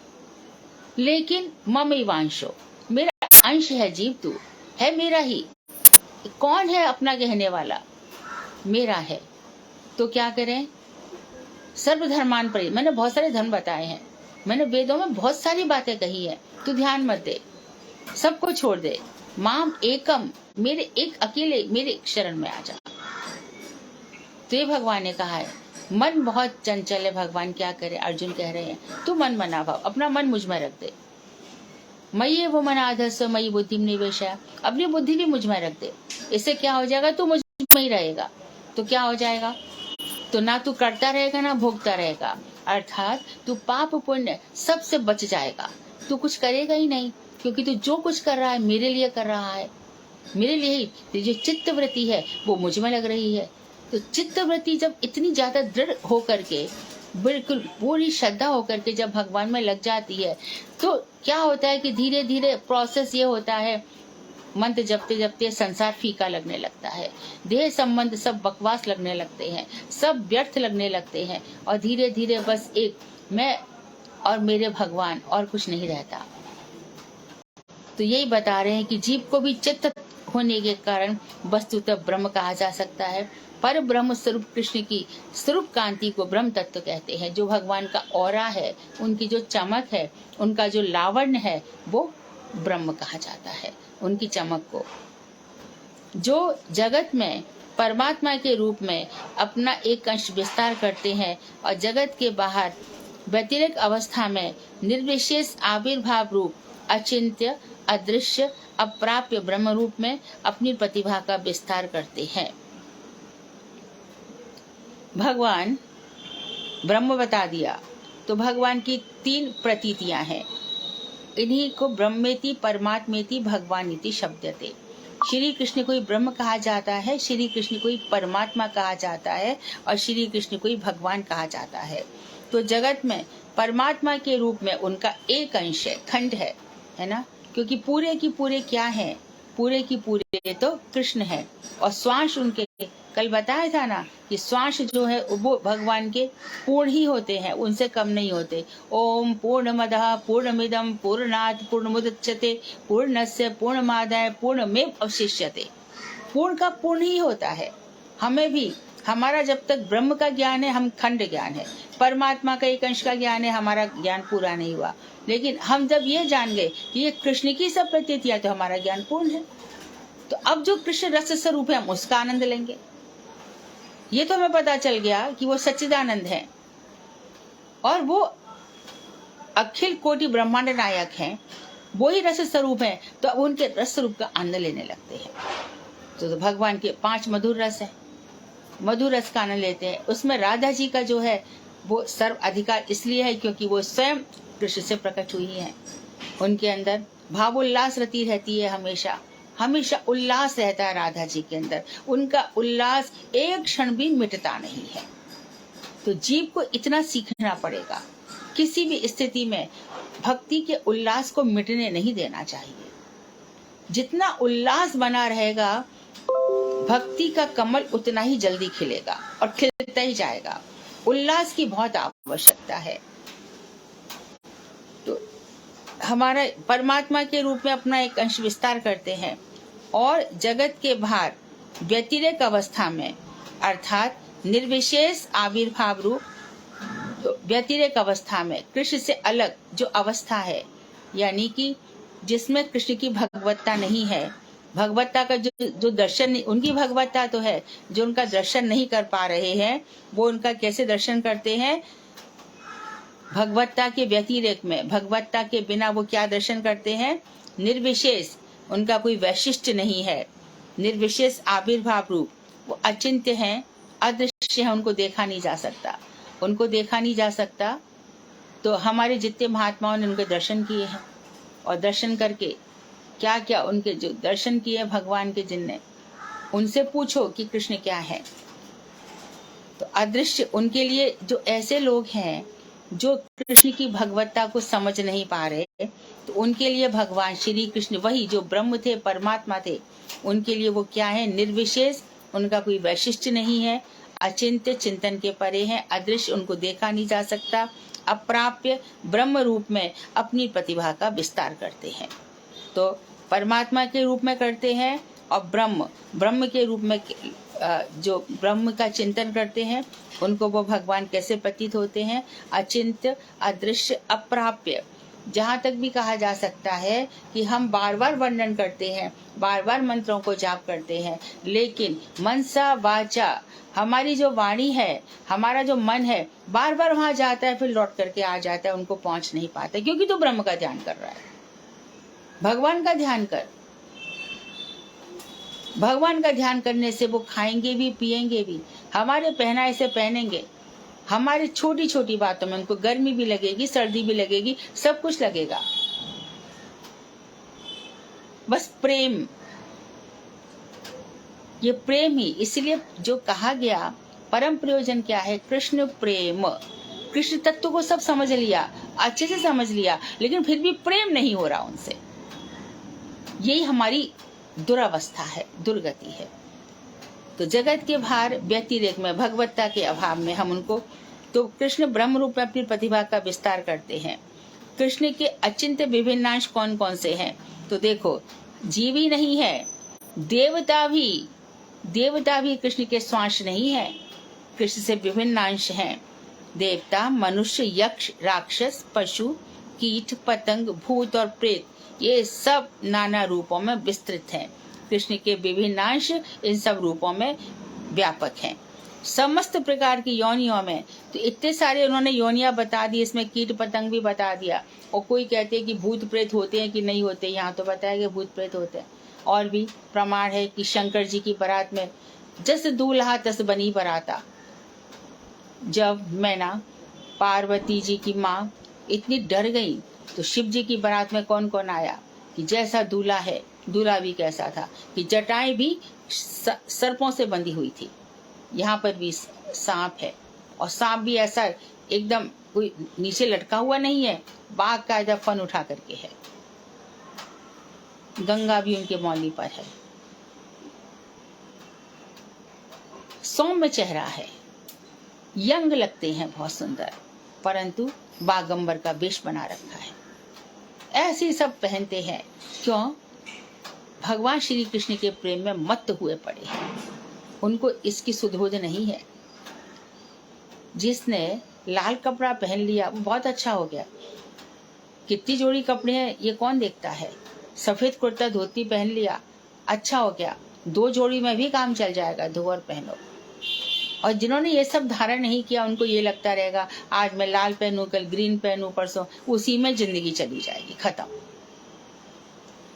लेकिन ममैवांशो, मेरा अंश है जीव, तू है मेरा ही। कौन है अपना कहने वाला? मेरा है। तो क्या करें? सर्वधर्मान परि, मैंने बहुत सारे धर्म बताए हैं, मैंने वेदों में बहुत सारी बातें कही है। तू ध्यान मत दे, सबको छोड़ दे। माम एकम, मेरे एक अकेले मेरे शरण में आ जा। तो ये भगवान ने कहा है। मन बहुत चंचल है, भगवान क्या करे? अर्जुन कह रहे हैं तू मन मना भाव, अपना मन मुझ में रख दे। मयि वो मन आधस्य मयि बुद्धि निवेशय, अपनी बुद्धि भी मुझ में रख दे। इससे क्या हो जाएगा? तू मुझ में ही रहेगा। तो क्या हो जाएगा? तो ना तू करता रहेगा ना भोगता रहेगा, अर्थात तू पाप पुण्य सबसे बच जाएगा। तू कुछ करेगा ही नहीं, क्योंकि तू जो कुछ कर रहा है मेरे लिए कर रहा है। मेरे लिए ही जो चित्त वृत्ति है वो मुझ में लग रही है। तो चित्त वृत्ति जब इतनी ज्यादा दृढ़ होकर के, बिल्कुल पूरी श्रद्धा होकर के जब भगवान में लग जाती है, तो क्या होता है कि धीरे धीरे प्रोसेस ये होता है, मंत्र जपते जपते संसार फीका लगने लगता है, देह संबंध सब बकवास लगने लगते हैं, सब व्यर्थ लगने लगते हैं, और धीरे धीरे बस एक मैं और मेरे भगवान और कुछ नहीं रहता। तो यही बता रहे हैं कि जीव को भी चित्त होने के कारण वस्तुतः ब्रह्म कहा जा सकता है। पर ब्रह्म स्वरूप कृष्ण की स्वरूप कांति को ब्रह्म तत्व कहते हैं। जो भगवान का औरा है, उनकी जो चमक है, उनका जो लावण्य है, वो ब्रह्म कहा जाता है। उनकी चमक को जो जगत में परमात्मा के रूप में अपना एक अंश विस्तार करते हैं और जगत के बाहर व्यतिरेक अवस्था में निर्विशेष आविर्भाव रूप अचिंत्य अदृश्य अप्राप्य ब्रह्म रूप में अपनी प्रतिभा का विस्तार करते हैं। भगवान ब्रह्म बता दिया, तो भगवान की 3 प्रतीतियां हैं। इन्हीं को ब्रह्मेति परमात्मेति भगवानीति शब्दते। श्री कृष्ण को ही ब्रह्म कहा जाता है, श्री कृष्ण को ही परमात्मा कहा जाता है, और श्री कृष्ण को ही भगवान कहा जाता है। तो जगत में परमात्मा के रूप में उनका एक अंश है, खंड है ना, क्योंकि पूरे की पूरे क्या है? पूरे की पूरे तो कृष्ण है। और श्वास उनके, कल बताया था ना कि श्वास जो है वो भगवान के पूर्ण ही होते हैं, उनसे कम नहीं होते। ओम पूर्णमदः पूर्णमिदं पूर्णात् पूर्णमुदच्यते पूर्णस्य पूर्णमादाय पूर्णमेव अवशिष्यते। पूर्ण का पूर्ण ही होता है। हमें भी, हमारा जब तक ब्रह्म का ज्ञान है हम खंड ज्ञान है, परमात्मा का एक अंश का ज्ञान है, हमारा ज्ञान पूरा नहीं हुआ। लेकिन हम जब ये जान गए कि ये कृष्ण की सब प्रतीतियां, तो हमारा ज्ञान पूर्ण है। तो अब जो कृष्ण रस स्वरूप है हम उसका आनंद लेंगे। ये तो हमें पता चल गया कि वो सच्चिदानंद है और वो अखिल कोटि ब्रह्मांड नायक हैं, वो ही रस स्वरूप है। तो अब उनके रस स्वरूप का आनंद लेने लगते हैं। तो भगवान के 5 मधुर रस है, मधुर रस का आनंद लेते हैं। उसमें राधा जी का जो है वो सर्व अधिकार इसलिए है क्योंकि वो स्वयं कृष्ण से प्रकट हुई है। उनके अंदर भावोल्लास रति रहती है, हमेशा हमेशा उल्लास रहता है राधा जी के अंदर। उनका उल्लास एक क्षण भी मिटता नहीं है। तो जीव को इतना सीखना पड़ेगा, किसी भी स्थिति में भक्ति के उल्लास को मिटने नहीं देना चाहिए। जितना उल्लास बना रहेगा, भक्ति का कमल उतना ही जल्दी खिलेगा और खिलता ही जाएगा। उल्लास की बहुत आवश्यकता है। तो हमारा परमात्मा के रूप में अपना एक अंश विस्तार करते हैं और जगत के बाहर व्यतिरेक अवस्था में, अर्थात निर्विशेष आविर्भाव रूप, तो व्यतिरेक अवस्था में कृष्ण से अलग जो अवस्था है, यानी कि जिसमें कृष्ण की भगवत्ता नहीं है, भगवत्ता का जो दर्शन, उनकी भगवत्ता तो है, जो उनका दर्शन नहीं कर पा रहे हैं, वो उनका कैसे दर्शन करते हैं? भगवत्ता के व्यतिरेक में, भगवत्ता के बिना वो क्या दर्शन करते हैं? निर्विशेष, उनका कोई वैशिष्ट्य नहीं है, निर्विशेष आविर्भाव रूप, वो अचिंत्य हैं, अदृश्य है, उनको देखा नहीं जा सकता, उनको देखा नहीं जा सकता। तो हमारे जितने महात्माओं ने उनके दर्शन किए हैं, और दर्शन करके क्या क्या उनके जो दर्शन किए भगवान के, जिनने, उनसे पूछो कि कृष्ण क्या है। तो अदृश्य उनके लिए जो ऐसे लोग हैं जो कृष्ण की भगवत्ता को समझ नहीं पा रहे, तो उनके लिए भगवान श्री कृष्ण वही जो ब्रह्म थे, परमात्मा थे, उनके लिए वो क्या है? निर्विशेष, उनका कोई वैशिष्ट्य नहीं है, अचिंत्य, चिंतन के परे हैं, अदृश्य, उनको देखा नहीं जा सकता, अप्राप्य, ब्रह्म रूप में अपनी प्रतिभा का विस्तार करते हैं। तो परमात्मा के रूप में करते हैं और ब्रह्म के रूप में जो ब्रह्म का चिंतन करते हैं, उनको वो भगवान कैसे प्रतीत होते हैं? अचिंत्य, अदृश्य, अप्राप्य। जहाँ तक भी कहा जा सकता है कि हम बार बार वर्णन करते हैं, बार बार मंत्रों को जाप करते हैं, लेकिन मनसा वाचा, हमारी जो वाणी है, हमारा जो मन है, बार बार वहां जाता है, फिर लौट करके आ जाता है, उनको पहुंच नहीं पाता, क्योंकि तो ब्रह्म का ध्यान कर रहा है। भगवान का ध्यान कर, भगवान का ध्यान करने से वो खाएंगे भी, पिएंगे भी, हमारे पहनाए से पहनेंगे, हमारी छोटी छोटी बातों में उनको गर्मी भी लगेगी, सर्दी भी लगेगी, सब कुछ लगेगा। बस प्रेम, ये प्रेम ही, इसलिए जो कहा गया परम प्रयोजन क्या है? कृष्ण प्रेम। कृष्ण तत्व को सब समझ लिया, अच्छे से समझ लिया, लेकिन फिर भी प्रेम नहीं हो रहा उनसे। यही हमारी दुरावस्था है, दुर्गति है। तो जगत के भार व्यतिरेक में, भगवत्ता के अभाव में हम उनको, तो कृष्ण ब्रह्म रूप में अपनी प्रतिभा का विस्तार करते हैं। कृष्ण के अचिंत्य विभिन्नांश कौन कौन से हैं? तो देखो, जीव ही नहीं है, देवता भी कृष्ण के स्वांश नहीं है, कृष्ण से विभिन्न अंश हैं। देवता, मनुष्य, यक्ष, राक्षस, पशु, कीट, पतंग, भूत और प्रेत, ये सब नाना रूपों में विस्तृत हैं। कृष्ण के विभिन्न अंश इन सब रूपों में व्यापक हैं। समस्त प्रकार की योनियों में, तो इतने सारे उन्होंने योनियां बता दी, इसमें कीट पतंग भी बता दिया। और कोई कहते हैं कि भूत प्रेत होते हैं कि नहीं होते, यहाँ तो बताया कि भूत प्रेत होते हैं। और भी प्रमाण है कि शंकर जी की बारात में जस दूल्हा तस बनी बराता। जब मैना पार्वती जी की माँ इतनी डर गई, तो शिव जी की बारात में कौन कौन आया? कि जैसा दूल्हा है, दूल्हा भी कैसा था, कि जटाएं भी सर्पों से बंधी हुई थी, यहाँ पर भी सांप है, और सांप भी ऐसा एकदम कोई नीचे लटका हुआ नहीं है, बाघ का एकदम फन उठा करके है। गंगा भी उनके मौली पर है। सौम्य चेहरा है, यंग लगते हैं, बहुत सुंदर, परंतु बागंबर का वेश बना रखा है। ऐसे सब पहनते हैं, क्यों? भगवान श्री कृष्ण के प्रेम में मत्त हुए पड़े हैं, उनको इसकी सुधोध नहीं है। जिसने लाल कपड़ा पहन लिया वो बहुत अच्छा हो गया। कितनी जोड़ी कपड़े हैं ये कौन देखता है? सफेद कुर्ता धोती पहन लिया, अच्छा हो गया, 2 जोड़ी में भी काम चल जाएगा, धो और पहनो। और जिन्होंने ये सब धारण नहीं किया, उनको ये लगता रहेगा आज मैं लाल पहनूं, कल ग्रीन पहनूं, परसों, उसी में जिंदगी चली जाएगी, खत्म।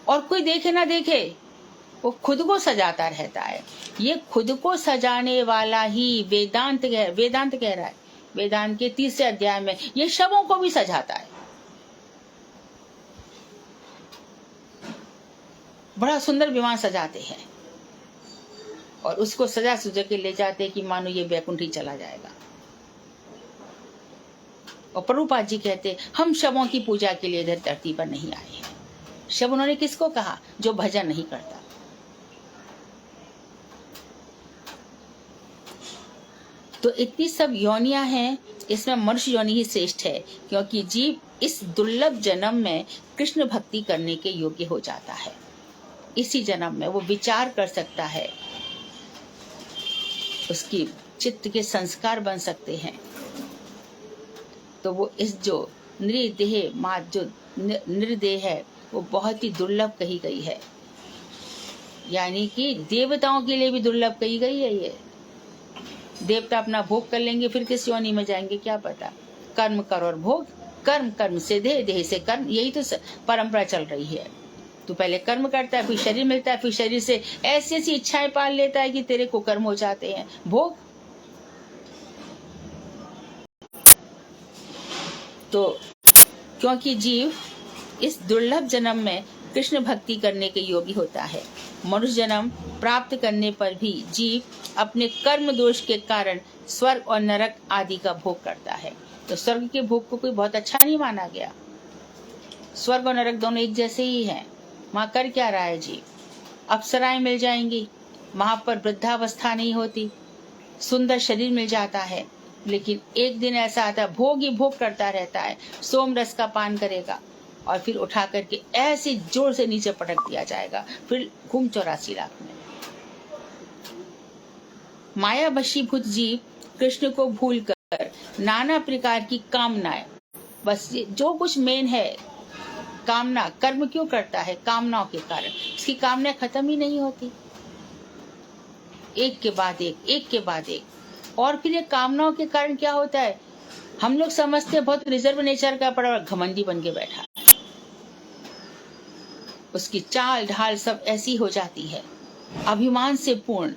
और कोई देखे ना देखे, वो खुद को सजाता रहता है। ये खुद को सजाने वाला ही वेदांत कह रहा है। वेदांत के 3 अध्याय में ये शवों को भी सजाता है। बड़ा सुंदर विमान सजाते हैं और उसको सजा सुजा के ले जाते हैं कि मानो ये वैकुंठ ही चला जाएगा। और प्रभुपाद जी कहते हम शवों की पूजा के लिए इधर धरती पर नहीं आए हैं। शव उन्होंने किसको कहा? जो भजन नहीं करता। तो इतनी सब योनियां हैं, इसमें मनुष्य योनि ही श्रेष्ठ है, क्योंकि जीव इस दुर्लभ जन्म में कृष्ण भक्ति करने के योग्य हो जाता है। इसी जन्म में वो विचार कर सकता है, उसकी चित्त के संस्कार बन सकते हैं। तो वो इस जो निर्देह माँ जो निर्देह है वो बहुत ही दुर्लभ कही गई है, यानी कि देवताओं के लिए भी दुर्लभ कही गई है। ये देवता अपना भोग कर लेंगे, फिर किस योनि में जाएंगे क्या पता। कर्म कर और भोग, कर्म कर्म से देह, देह से कर्म, यही तो परंपरा चल रही है। तू पहले कर्म करता है, फिर शरीर मिलता है, फिर शरीर से ऐसी ऐसी इच्छाएं पाल लेता है कि तेरे को कर्म हो जाते हैं, भोग। तो क्योंकि जीव इस दुर्लभ जन्म में कृष्ण भक्ति करने के योग्य होता है, मनुष्य जन्म प्राप्त करने पर भी जीव अपने कर्म दोष के कारण स्वर्ग और नरक आदि का भोग करता है। तो स्वर्ग के भोग को कोई बहुत अच्छा नहीं माना गया। स्वर्ग और नरक दोनों एक जैसे ही हैं। वहाँ कर क्या रहा है जी? अप्सराएं मिल जाएंगी, वहाँ पर वृद्धावस्था नहीं होती, सुंदर शरीर मिल जाता है। लेकिन एक दिन ऐसा आता है, भोग ही भोग करता रहता है, सोम रस का पान करेगा और फिर उठा करके ऐसे जोर से नीचे पटक दिया जाएगा, फिर घूम 84 लाख में। माया वशीभूत जीव कृष्ण को भूलकर नाना प्रकार की कामनाएं, बस ये जो कुछ मेन है, कामना, कर्म क्यों करता है? कामनाओं के कारण। इसकी कामनाएं खत्म ही नहीं होती, एक के बाद एक, एक के बाद एक। और फिर ये कामनाओं के कारण क्या होता है? हम लोग समझते हैं बहुत रिजर्व नेचर का पड़ा और घमंडी बन के बैठा है। उसकी चाल ढाल सब ऐसी हो जाती है, अभिमान से पूर्ण।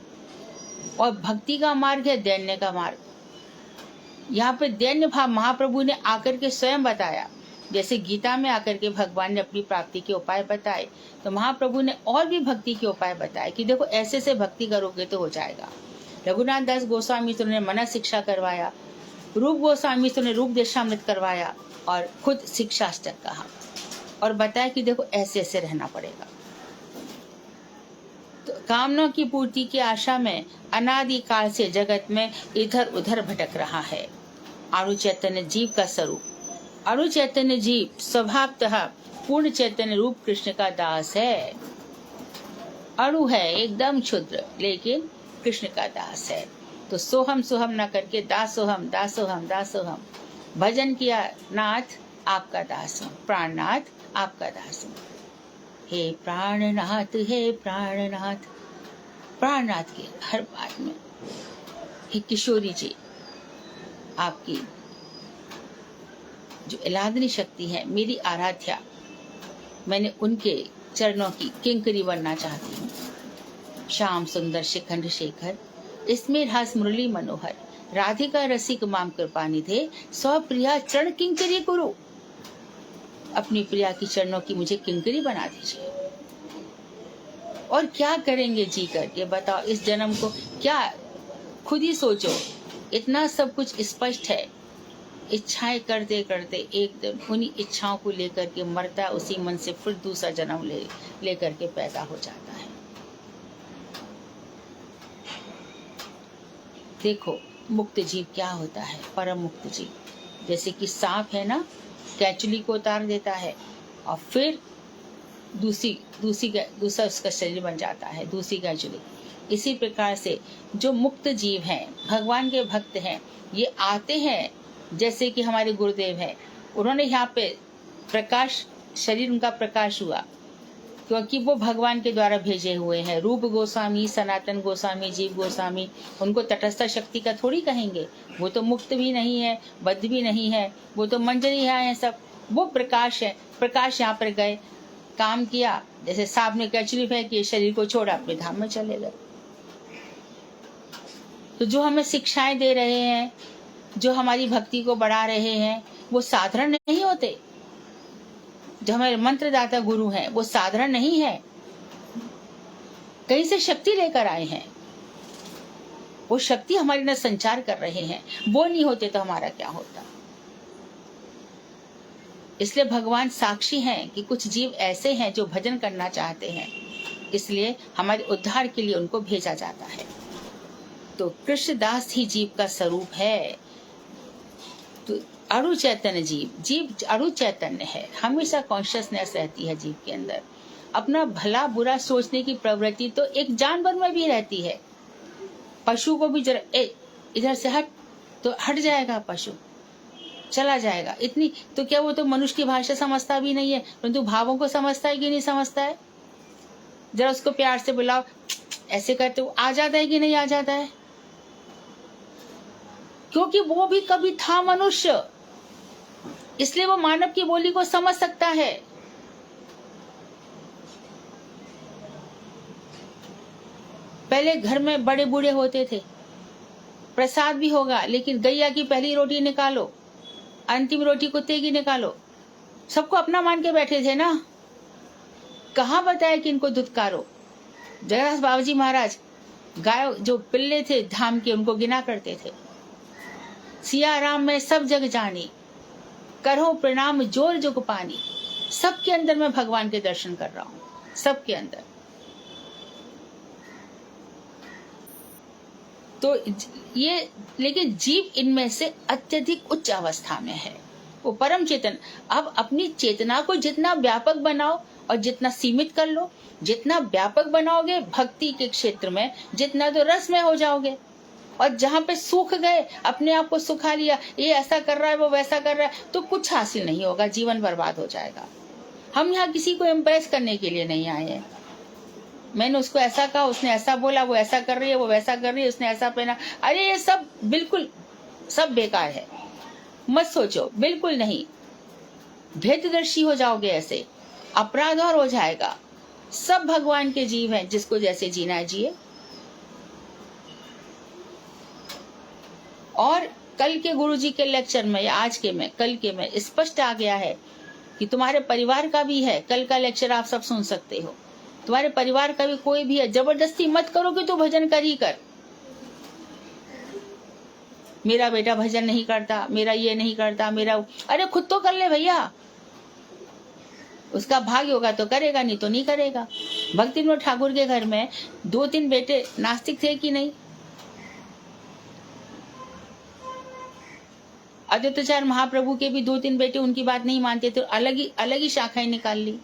और भक्ति का मार्ग है दैन्य का मार्ग। यहाँ पे दैन्य भाव महाप्रभु ने आकर के स्वयं बताया। जैसे गीता में आकर के भगवान ने अपनी प्राप्ति के उपाय बताए, तो महाप्रभु ने और भी भक्ति के उपाय बताए कि देखो ऐसे से भक्ति करोगे तो हो जाएगा। रघुनाथ दास गोस्वामी तो ने मना शिक्षा करवाया, रूप गोस्वामी तो ने रूप देशामृत करवाया और खुद शिक्षाष्टक कहा और बताया कि देखो ऐसे ऐसे रहना पड़ेगा। तो कामना की पूर्ति की आशा में अनादि काल से जगत में इधर उधर भटक रहा है। अणु चैतन्य जीव का स्वरूप, अणु चैतन्य जीव स्वभावतः पूर्ण चैतन्य रूप कृष्ण का दास है। अणु है, एकदम क्षुद्र, लेकिन कृष्ण का दास है। तो सोहम सोहम न करके दासोहम दासोहम दासोहम भजन किया, नाथ आपका दास हूँ, प्राणनाथ आपका दास हूँ। हे प्राणनाथ, हे प्राणनाथ, प्राणनाथ के हर बात में। हे किशोरी जी, आपकी जो इलादनी शक्ति है, मेरी आराध्या, मैंने उनके चरणों की किंकरी बनना चाहती हूँ। श्याम सुंदर शिखंड शेखर, इसमें रास मुरली मनोहर, राधिका रसिक माम कृपा निधे, सौ प्रिया चरण किंकरी गुरु। अपनी प्रिया की चरणों की मुझे किंकरी बना दीजिए। और क्या करेंगे जी करके बताओ इस जन्म को? क्या खुद ही सोचो, इतना सब कुछ स्पष्ट है। इच्छाएं करते करते एक दिन उन्हीं इच्छाओं को लेकर के मरता, उसी मन से फिर दूसरा जन्म लेकर के पैदा हो जाता है। देखो मुक्त जीव क्या होता है, परम मुक्त जीव। जैसे कि सांप है ना, कैचुली को उतार देता है और फिर दूसरा उसका शरीर बन जाता है, दूसरी कैचुली। इसी प्रकार से जो मुक्त जीव हैं, भगवान के भक्त हैं, ये आते हैं। जैसे कि हमारे गुरुदेव हैं, उन्होंने यहाँ पे प्रकाश, शरीर उनका प्रकाश हुआ क्योंकि वो भगवान के द्वारा भेजे हुए हैं। रूप गोस्वामी, सनातन गोस्वामी, जीव गोस्वामी, उनको तटस्थ शक्ति का थोड़ी कहेंगे। वो तो मुक्त भी नहीं है, बद्ध भी नहीं है, वो तो मंजरी है सब। वो प्रकाश है। प्रकाश यहाँ पर गए, काम किया, जैसे सांप ने कैचुली फेंकी, शरीर को छोड़ा, अपने धाम में चले गए। तो जो हमें शिक्षाएं दे रहे हैं, जो हमारी भक्ति को बढ़ा रहे हैं, वो साधारण नहीं होते। जो हमारे मंत्रदाता गुरु हैं, वो साधारण नहीं है, कहीं से शक्ति लेकर आए हैं। वो शक्ति हमारे न संचार कर रहे हैं। वो नहीं होते तो हमारा क्या होता। इसलिए भगवान साक्षी हैं कि कुछ जीव ऐसे हैं जो भजन करना चाहते हैं, इसलिए हमारे उद्धार के लिए उनको भेजा जाता है। तो कृष्णदास ही जीव का स्वरूप है। तो अणु चैतन्य जीव अणु चैतन्य है। हमेशा कॉन्शियसनेस रहती है जीव के अंदर। अपना भला बुरा सोचने की प्रवृत्ति तो एक जानवर में भी रहती है। पशु को भी जरा इधर से हट तो हट जाएगा, पशु चला जाएगा। इतनी तो क्या वो तो मनुष्य की भाषा समझता भी नहीं है, परंतु भावों को समझता है कि नहीं समझता है? जरा उसको प्यार से बुलाओ, ऐसे करते वो आ जाता है कि नहीं आ जाता है? क्योंकि वो भी कभी था मनुष्य, इसलिए वो मानव की बोली को समझ सकता है। पहले घर में बड़े बूढ़े होते थे, प्रसाद भी होगा, लेकिन गैया की पहली रोटी निकालो, अंतिम रोटी कुत्ते की निकालो, सबको अपना मान के बैठे थे ना। कहाँ बताया कि इनको धुतकारो। जगन्नाथ बाबूजी महाराज गाय जो पिल्ले थे धाम के, उनको गिना करते थे। सिया राम मैं सब जग जानी, करो प्रणाम जोर जुग पानी। सबके अंदर मैं भगवान के दर्शन कर रहा हूँ, सबके अंदर। तो ये, लेकिन जीव इनमें से अत्यधिक उच्च अवस्था में है, वो परम चेतन। अब अपनी चेतना को जितना व्यापक बनाओ और जितना सीमित कर लो, जितना व्यापक बनाओगे भक्ति के क्षेत्र में, जितना तो रस में हो जाओगे। और जहाँ पे सूख गए, अपने आप को सुखा लिया, ये ऐसा कर रहा है वो वैसा कर रहा है, तो कुछ हासिल नहीं होगा, जीवन बर्बाद हो जाएगा। हम यहाँ किसी को इम्प्रेस करने के लिए नहीं आए हैं। मैंने उसको ऐसा कहा, उसने ऐसा बोला, वो ऐसा कर रही है, वो वैसा कर रही है, उसने ऐसा पहना, अरे ये सब बिल्कुल सब बेकार है, मत सोचो, बिल्कुल नहीं। भेददर्शी हो जाओगे, ऐसे अपराध और हो जाएगा। सब भगवान के जीव हैं, जिसको जैसे जीना है जिए। और कल के गुरुजी के लेक्चर में या आज के में, कल के में स्पष्ट आ गया है कि तुम्हारे परिवार का भी है। कल का लेक्चर आप सब सुन सकते हो। तुम्हारे परिवार का भी कोई भी है, जबरदस्ती मत करो कि तू भजन कर ही कर। मेरा बेटा भजन नहीं करता, मेरा ये नहीं करता, मेरा, अरे खुद तो कर ले भैया। उसका भाग्य होगा तो करेगा, नहीं तो नहीं करेगा। भक्ति विनोद ठाकुर के घर में 2-3 बेटे नास्तिक थे कि नहीं? अद्वैताचार्य महाप्रभु के भी 2-3 बेटे उनकी बात नहीं मानते थे, अलग ही शाखाएं निकाल ली।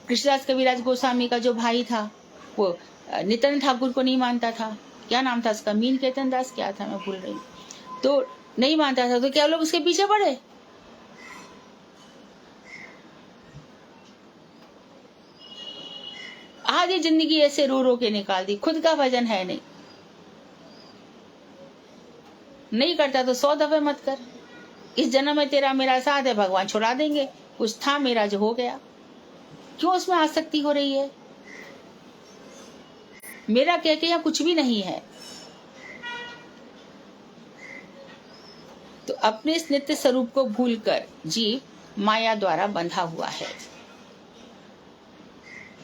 कृष्णदास कविराज गोस्वामी का जो भाई था, वो नित्यानंद ठाकुर को नहीं मानता था। क्या नाम था उसका? मीन केतन दास क्या था, मैं भूल रही हूँ। तो नहीं मानता था, तो क्या लोग उसके पीछे पड़े? आधी जिंदगी ऐसे रो रो के निकाल दी, खुद का भजन है नहीं करता तो 100 दफे मत कर। इस जन्म में तेरा मेरा साथ है, भगवान छुड़ा देंगे। कुछ था मेरा जो हो गया, क्यों उसमें आसक्ति हो रही है? मेरा कह के यहाँ कुछ भी नहीं है। तो अपने इस नित्य स्वरूप को भूलकर जीव माया द्वारा बंधा हुआ है।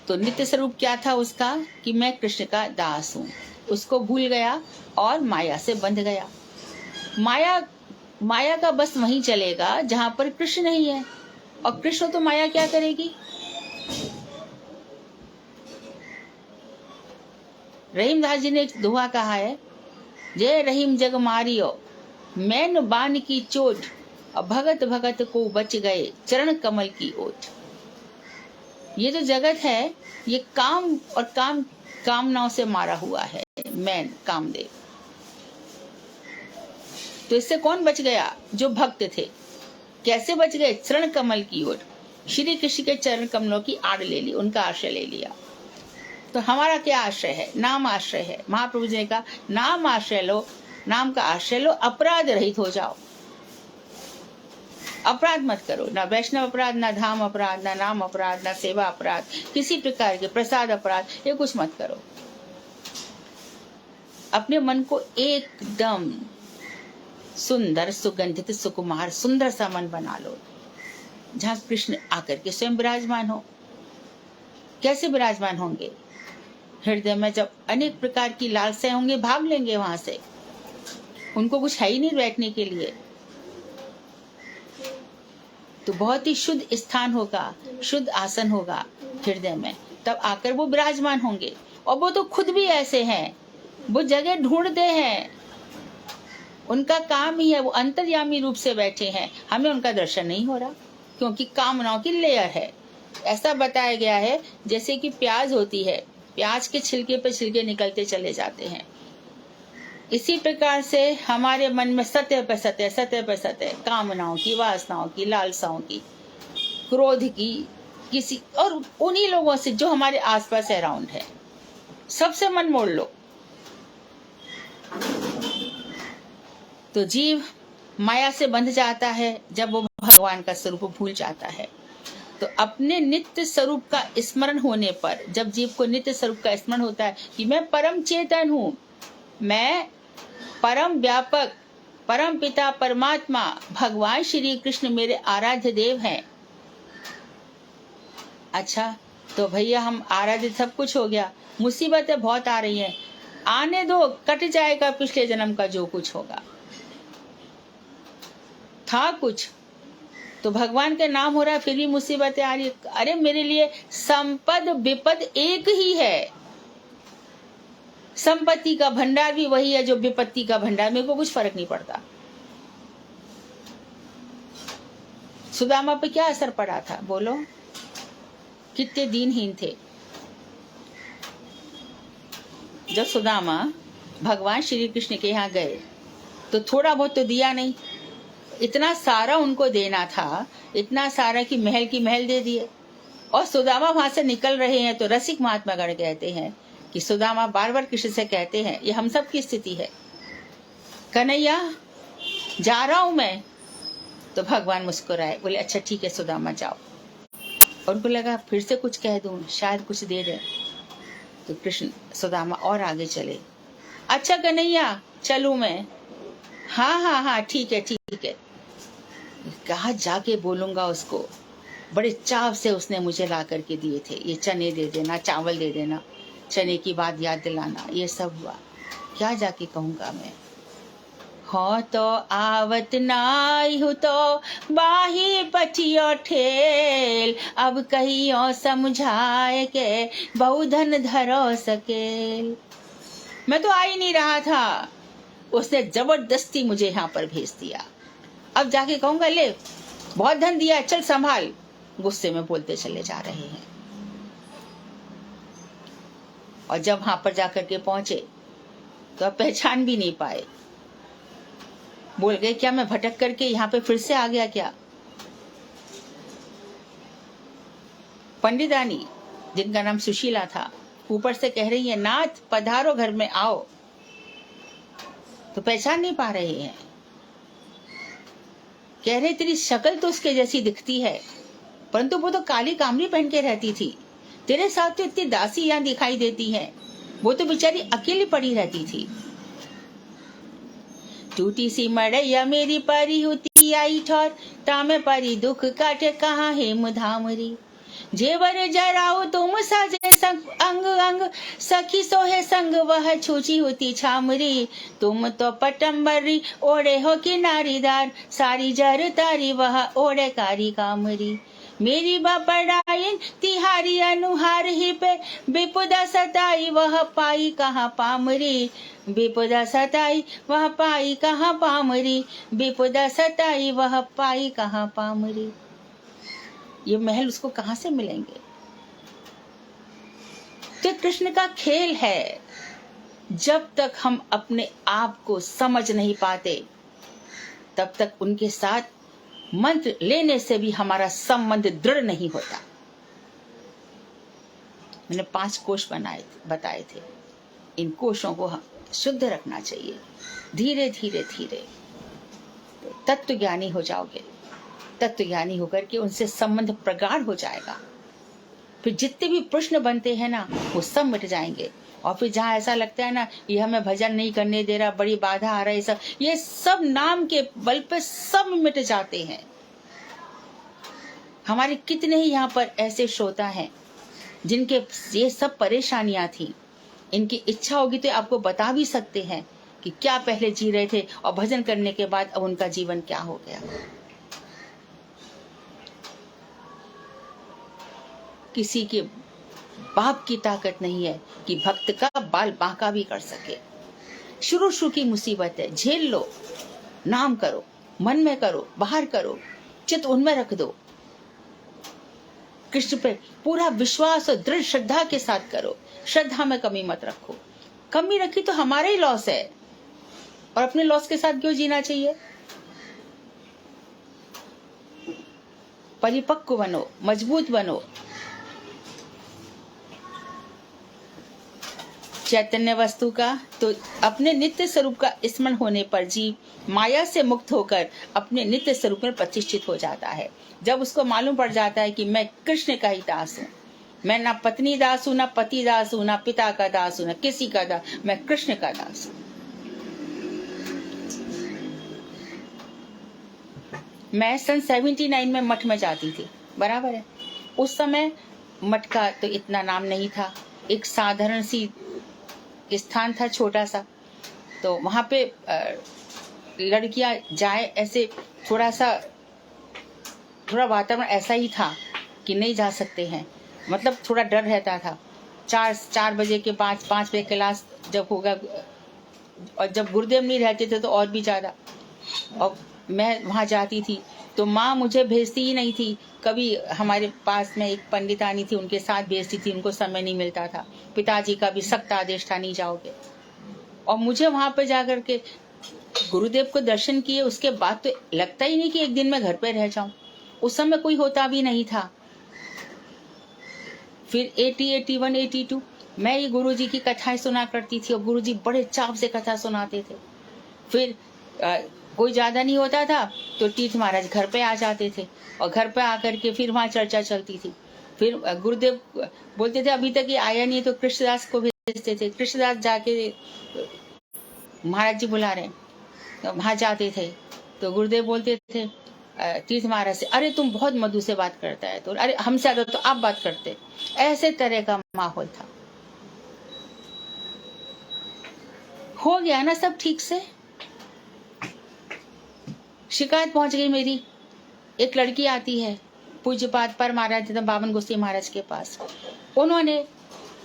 तो नित्य स्वरूप क्या था उसका? कि मैं कृष्ण का दास हूं, उसको भूल गया और माया से बंध गया। माया का बस वहीं चलेगा जहां पर कृष्ण नहीं है। और कृष्ण तो माया क्या करेगी? रहीमदास जी ने एक दोहा कहा है, जय रहीम जग मारियो मैन बान की चोट, और भगत भगत को बच गए चरण कमल की ओट। ये जो जगत है, ये काम और कामनाओं से मारा हुआ है, मैन कामदेव। तो इससे कौन बच गया? जो भक्त थे। कैसे बच गए? चरण कमल की ओर, श्री कृष्ण के चरण कमलों की आड़ ले ली, उनका आश्रय ले लिया। तो हमारा क्या आश्रय है? नाम आश्रय है। महाप्रभु जी ने कहा, नाम आश्रय लो, नाम का आश्रय लो, अपराध रहित हो जाओ। अपराध मत करो, ना वैष्णव अपराध, ना धाम अपराध, ना नाम अपराध, ना सेवा अपराध, किसी प्रकार के प्रसाद अपराध, ये कुछ मत करो। अपने मन को एकदम सुंदर, सुगंधित, सुकुमार, सुंदर सा मन बना लो, जहाँ कृष्ण आकर के स्वयं विराजमान हो। कैसे विराजमान होंगे? हृदय में जब अनेक प्रकार की लालसाएं होंगे, भाग लेंगे वहां से। उनको कुछ है ही नहीं बैठने के लिए। तो बहुत ही शुद्ध स्थान होगा, शुद्ध आसन होगा हृदय में, तब आकर वो विराजमान होंगे। और वो तो खुद भी ऐसे हैं, वो जगह ढूंढते हैं, उनका काम ही है, वो अंतर्यामी रूप से बैठे हैं। हमें उनका दर्शन नहीं हो रहा, क्योंकि कामनाओं की लेयर है। ऐसा बताया गया है जैसे कि प्याज होती है, प्याज के छिलके पे छिलके निकलते चले जाते हैं। इसी प्रकार से हमारे मन में सतह पे सतह कामनाओं की, वासनाओं की, लालसाओं की, क्रोध की, किसी और उन्हीं लोगों से जो हमारे आसपास अराउंड है, सबसे मन मोड़ लो। तो जीव माया से बंध जाता है जब वो भगवान का स्वरूप भूल जाता है। तो अपने नित्य स्वरूप का स्मरण होने पर, जब जीव को नित्य स्वरूप का स्मरण होता है कि मैं परम चेतन हूं, मैं परम व्यापक, परम पिता परमात्मा भगवान श्री कृष्ण मेरे आराध्य देव हैं। अच्छा, तो भैया हम आराध्य सब कुछ हो गया, मुसीबतें बहुत आ रही हैं, आने दो, कट जाएगा पिछले जन्म का जो कुछ होगा। था कुछ, तो भगवान का नाम हो रहा है फिर भी मुसीबतें आ रही। अरे मेरे लिए संपद विपद एक ही है। संपत्ति का भंडार भी वही है जो विपत्ति का भंडार, मेरे को कुछ फर्क नहीं पड़ता। सुदामा पे क्या असर पड़ा था बोलो? कितने दीनहीन थे। जब सुदामा भगवान श्री कृष्ण के यहाँ गए तो थोड़ा बहुत तो दिया नहीं, इतना सारा उनको देना था, इतना सारा कि महल की महल दे दिए। और सुदामा वहां से निकल रहे हैं तो रसिक महात्मा गण कहते हैं कि सुदामा बार बार कृष्ण से कहते हैं, ये हम सब की स्थिति है, कन्हैया जा रहा हूं मैं। तो भगवान मुस्कुराए, बोले अच्छा ठीक है सुदामा जाओ। उनको लगा फिर से कुछ कह दूं, शायद कुछ दे दे। तो कृष्ण सुदामा और आगे चले। अच्छा कन्हैया चलूं मैं? हाँ हाँ हाँ ठीक है ठीक है। कहा जाके बोलूंगा उसको, बड़े चाव से उसने मुझे ला करके दिए थे, ये चने दे देना, चावल दे देना, चने की बात याद दिलाना, ये सब हुआ, क्या जाके कहूंगा मैं? हो तो आवत नाई हो तो बाही पटियो ठेल, अब कहियो समझाए के बहुधन धरो सकेल। मैं तो आ ही नहीं रहा था, उसने जबरदस्ती मुझे यहाँ पर भेज दिया, अब जाके कहूंगा ले बहुत धन दिया, चल संभाल। गुस्से में बोलते चले जा रहे हैं। और जब वहां पर जाकर के पहुंचे तो अब पहचान भी नहीं पाए। बोल गए क्या मैं भटक करके यहाँ पे फिर से आ गया क्या? पंडितानी जिनका नाम सुशीला था ऊपर से कह रही है, नाथ पधारो घर में आओ। तो पहचान नहीं पा रहे हैं। कह रहे तेरी शक्ल तो उसके जैसी दिखती है, परंतु वो तो काली कामनी पहन के रहती थी, तेरे साथ तो इतनी दासी यहाँ दिखाई देती है, वो तो बेचारी अकेली पड़ी रहती थी। टूटी सी मड़ैया मेरी परी होती आई ठौर, तामे परी दुख काटे कहाँ हेम धामरी। जेवर जराओ तुम साजे संग अंग अंग, सखी सोहे संग वह छूची होती छामरी। तुम तो पटम्बरी ओढ़े हो किनारीदार, सारी जर तारी वह ओढ़े कारी कामरी। मेरी बापड़ाइन तिहारी अनुहार ही पे, विपुदा सताई वह पाई कहाँ पामरी। विपुदा सताई वह पाई कहाँ पामरी, विपुदा सताई वह पाई कहाँ पामरी। ये महल उसको कहां से मिलेंगे? तो कृष्ण का खेल है। जब तक हम अपने आप को समझ नहीं पाते तब तक उनके साथ मंत्र लेने से भी हमारा संबंध दृढ़ नहीं होता। मैंने 5 कोश बताए थे। इन कोशों को शुद्ध रखना चाहिए। धीरे धीरे धीरे तत्व ज्ञानी हो जाओगे। तत्व ज्ञानी होकर के उनसे संबंध प्रगाढ़ हो जाएगा। फिर जितने भी प्रश्न बनते हैं ना वो सब मिट जाएंगे। और फिर जहाँ ऐसा लगता है ना ये हमें भजन नहीं करने दे रहा, बड़ी बाधा आ रहा है, ये सब नाम के बल पे सब मिट जाते हैं। हमारे कितने ही यहाँ पर ऐसे श्रोता हैं जिनके ये सब परेशानियां थी। इनकी इच्छा होगी तो आपको बता भी सकते हैं कि क्या पहले जी रहे थे और भजन करने के बाद अब उनका जीवन क्या हो गया। किसी के बाप की ताकत नहीं है कि भक्त का बाल बांका भी कर सके। शुरू की मुसीबत है, झेल लो, नाम करो, मन में करो, बाहर करो, चित्त उनमें रख दो। कृष्ण पे पूरा विश्वास और दृढ़ श्रद्धा के साथ करो। श्रद्धा में कमी मत रखो। कमी रखी तो हमारा ही लॉस है, और अपने लॉस के साथ क्यों जीना चाहिए? परिपक्व बनो, मजबूत बनो। चैतन्य वस्तु का तो अपने नित्य स्वरूप का स्मरण होने पर जीव माया से मुक्त होकर अपने नित्य स्वरूप में प्रतिष्ठित हो जाता है। जब उसको मालूम पड़ जाता है कि मैं कृष्ण का ही दास हूँ, मैं ना पत्नी दास हूँ, ना पति दास हूँ, ना पिता का दास हूँ, ना किसी का दास, मैं कृष्ण का दास हूँ। मैं सन 79 में मठ में जाती थी, बराबर है। उस समय मठ का तो इतना नाम नहीं था, एक साधारण सी स्थान था, छोटा सा। तो वहां पे लड़कियां जाए ऐसे थोड़ा वातावरण ऐसा ही था कि नहीं जा सकते हैं, मतलब थोड़ा डर रहता था। 4 बजे के 5 बजे क्लास जब होगा, और जब गुरुदेव नहीं रहते थे तो और भी ज़्यादा। और मैं वहाँ जाती थी तो माँ मुझे भेजती ही नहीं थी कभी। हमारे पास में एक पंडितानी थी, उनके साथ भेजती थी, उनको समय नहीं मिलता था। पिताजी का भी सख्त आदेश था, नहीं जाओगे। और मुझे वहाँ पे जाकर के गुरुदेव को दर्शन किए उसके बाद तो लगता ही नहीं कि एक दिन मैं घर पे रह जाऊं। उस समय कोई होता भी नहीं था। फिर 80, 81, 82 मैं ये गुरुजी की कथाएं सुना करती थी, और गुरुजी बड़े चाव से कथा सुनाते थे। फिर कोई ज्यादा नहीं होता था तो तीर्थ महाराज घर पे आ जाते थे, और घर पे आकर के फिर वहाँ चर्चा चलती थी। फिर गुरुदेव बोलते थे अभी तक ये आया नहीं, तो कृष्णदास को भेजते थे। कृष्णदास जाके महाराज जी बुला रहे हैं, तो वहाँ जाते थे तो गुरुदेव बोलते थे तीर्थ महाराज से, अरे तुम बहुत मधु से बात करता है, तो अरे हमसे ज्यादा तो आप बात करते। ऐसे तरह का माहौल था। हो गया ना सब ठीक से। शिकायत पहुंच गई मेरी। एक लड़की आती है पूज्यपाद पर महाराज बावन गोस्ती महाराज के पास। उन्होंने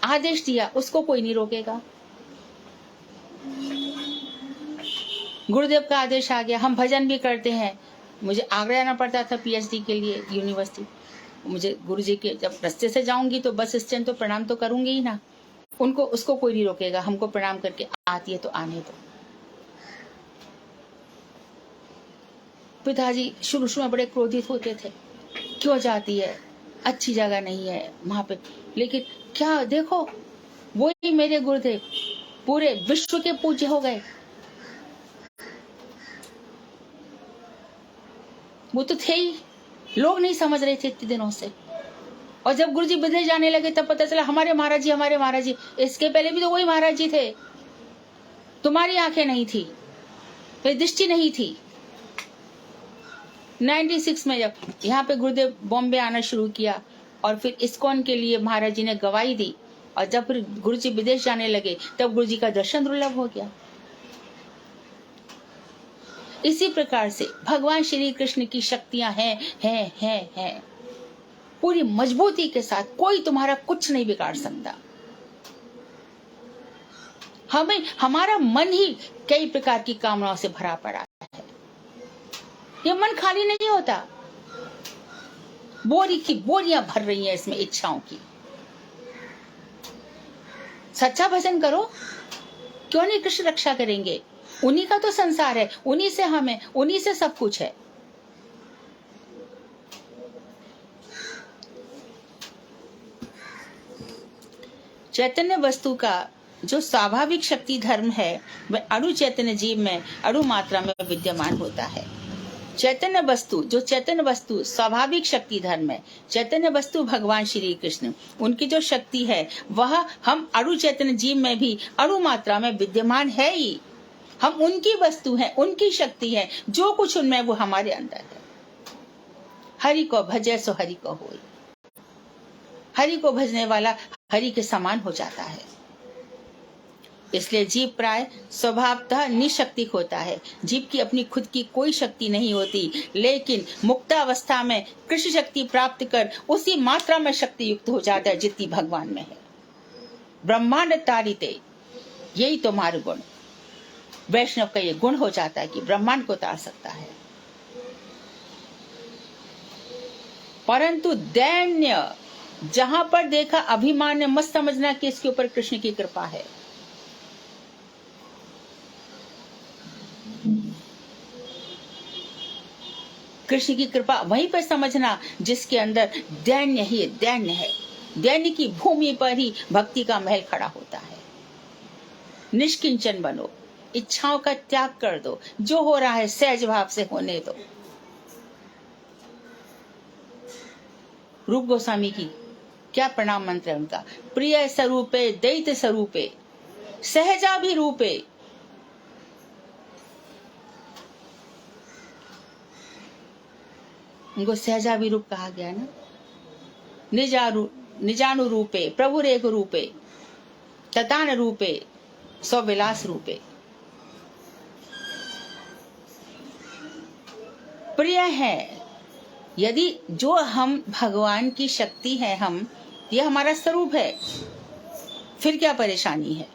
आदेश दिया, उसको कोई नहीं रोकेगा। गुरुदेव का आदेश आ गया। हम भजन भी करते हैं। मुझे आगरा आना पड़ता था पीएचडी के लिए यूनिवर्सिटी। मुझे गुरुजी के जब रास्ते से जाऊंगी तो बस स्टैंड तो प्रणाम तो करूंगी ही ना। उसको कोई नहीं रोकेगा। हमको प्रणाम करके आती है तो आने दो। पिताजी शुरू में बड़े क्रोधित होते थे, क्यों जाती है, अच्छी जगह नहीं है वहां पे। लेकिन क्या देखो, वही मेरे गुरुदेव पूरे विश्व के पूज्य हो गए। वो तो थे ही, लोग नहीं समझ रहे थे इतने दिनों से। और जब गुरुजी विदेश जाने लगे तब पता चला हमारे महाराज जी। इसके पहले भी तो वही महाराज जी थे। तुम्हारी आंखें नहीं थी, दृष्टि नहीं थी। 96 में जब यहाँ पे गुरुदेव बॉम्बे आना शुरू किया, और फिर इस्कॉन के लिए महाराज जी ने गवाही दी, और जब फिर गुरुजी विदेश जाने लगे तब गुरुजी का दर्शन दुर्लभ हो गया। इसी प्रकार से भगवान श्री कृष्ण की शक्तियां हैं पूरी मजबूती के साथ। कोई तुम्हारा कुछ नहीं बिगाड़ सकता। हमारा मन ही कई प्रकार की कामनाओं से भरा पड़ा है। ये मन खाली नहीं होता। बोरी की बोरियां भर रही हैं इसमें इच्छाओं की। सच्चा भजन करो, क्यों नहीं कृष्ण रक्षा करेंगे। उन्हीं का तो संसार है, उन्हीं से हम है, उन्हीं से सब कुछ है। चैतन्य वस्तु का जो स्वाभाविक शक्ति धर्म है वह अणु चैतन्य जीव में अणु मात्रा में विद्यमान होता है। चैतन्य वस्तु स्वाभाविक शक्ति धर्म है। चैतन्य वस्तु भगवान श्री कृष्ण, उनकी जो शक्ति है वह हम अणु चैतन्य जीव में भी अणु मात्रा में विद्यमान है ही। हम उनकी वस्तु हैं, उनकी शक्ति है। जो कुछ उनमें वो हमारे अंदर है। हरि को भजे सो हरि को होय। हरि को भजने वाला हरि के समान हो जाता है। इसलिए जीव प्राय स्वभावतः निशक्तिक होता है। जीव की अपनी खुद की कोई शक्ति नहीं होती, लेकिन मुक्तावस्था में कृष्ण शक्ति प्राप्त कर उसी मात्रा में शक्ति युक्त हो जाता है जितनी भगवान में है। ब्रह्मांड तारिते, यही तो मार्ग गुण। वैष्णव का ये गुण हो जाता है कि ब्रह्मांड को तार सकता है। परंतु दैन्य, जहां पर देखा अभिमान्य मत समझना कि इसके ऊपर कृष्ण की कृपा है। कृष्ण की कृपा वहीं पर समझना जिसके अंदर दैन्य ही दैन्य है। दैन्य की भूमि पर ही भक्ति का महल खड़ा होता है। निष्किंचन बनो, इच्छाओं का त्याग कर दो। जो हो रहा है सहज भाव से होने दो। रूप गोस्वामी की क्या प्रणाम मंत्र है उनका। प्रिय स्वरूपे दैत्य स्वरूपे सहजाभिरूपे। उनको सहजाभिरूप कहा गया ना। निजानुरूपे प्रभुरेक रूपे ततान रूपे स्वविलास रूपे। प्रिय है। यदि जो हम भगवान की शक्ति है, हम ये हमारा स्वरूप है, फिर क्या परेशानी है।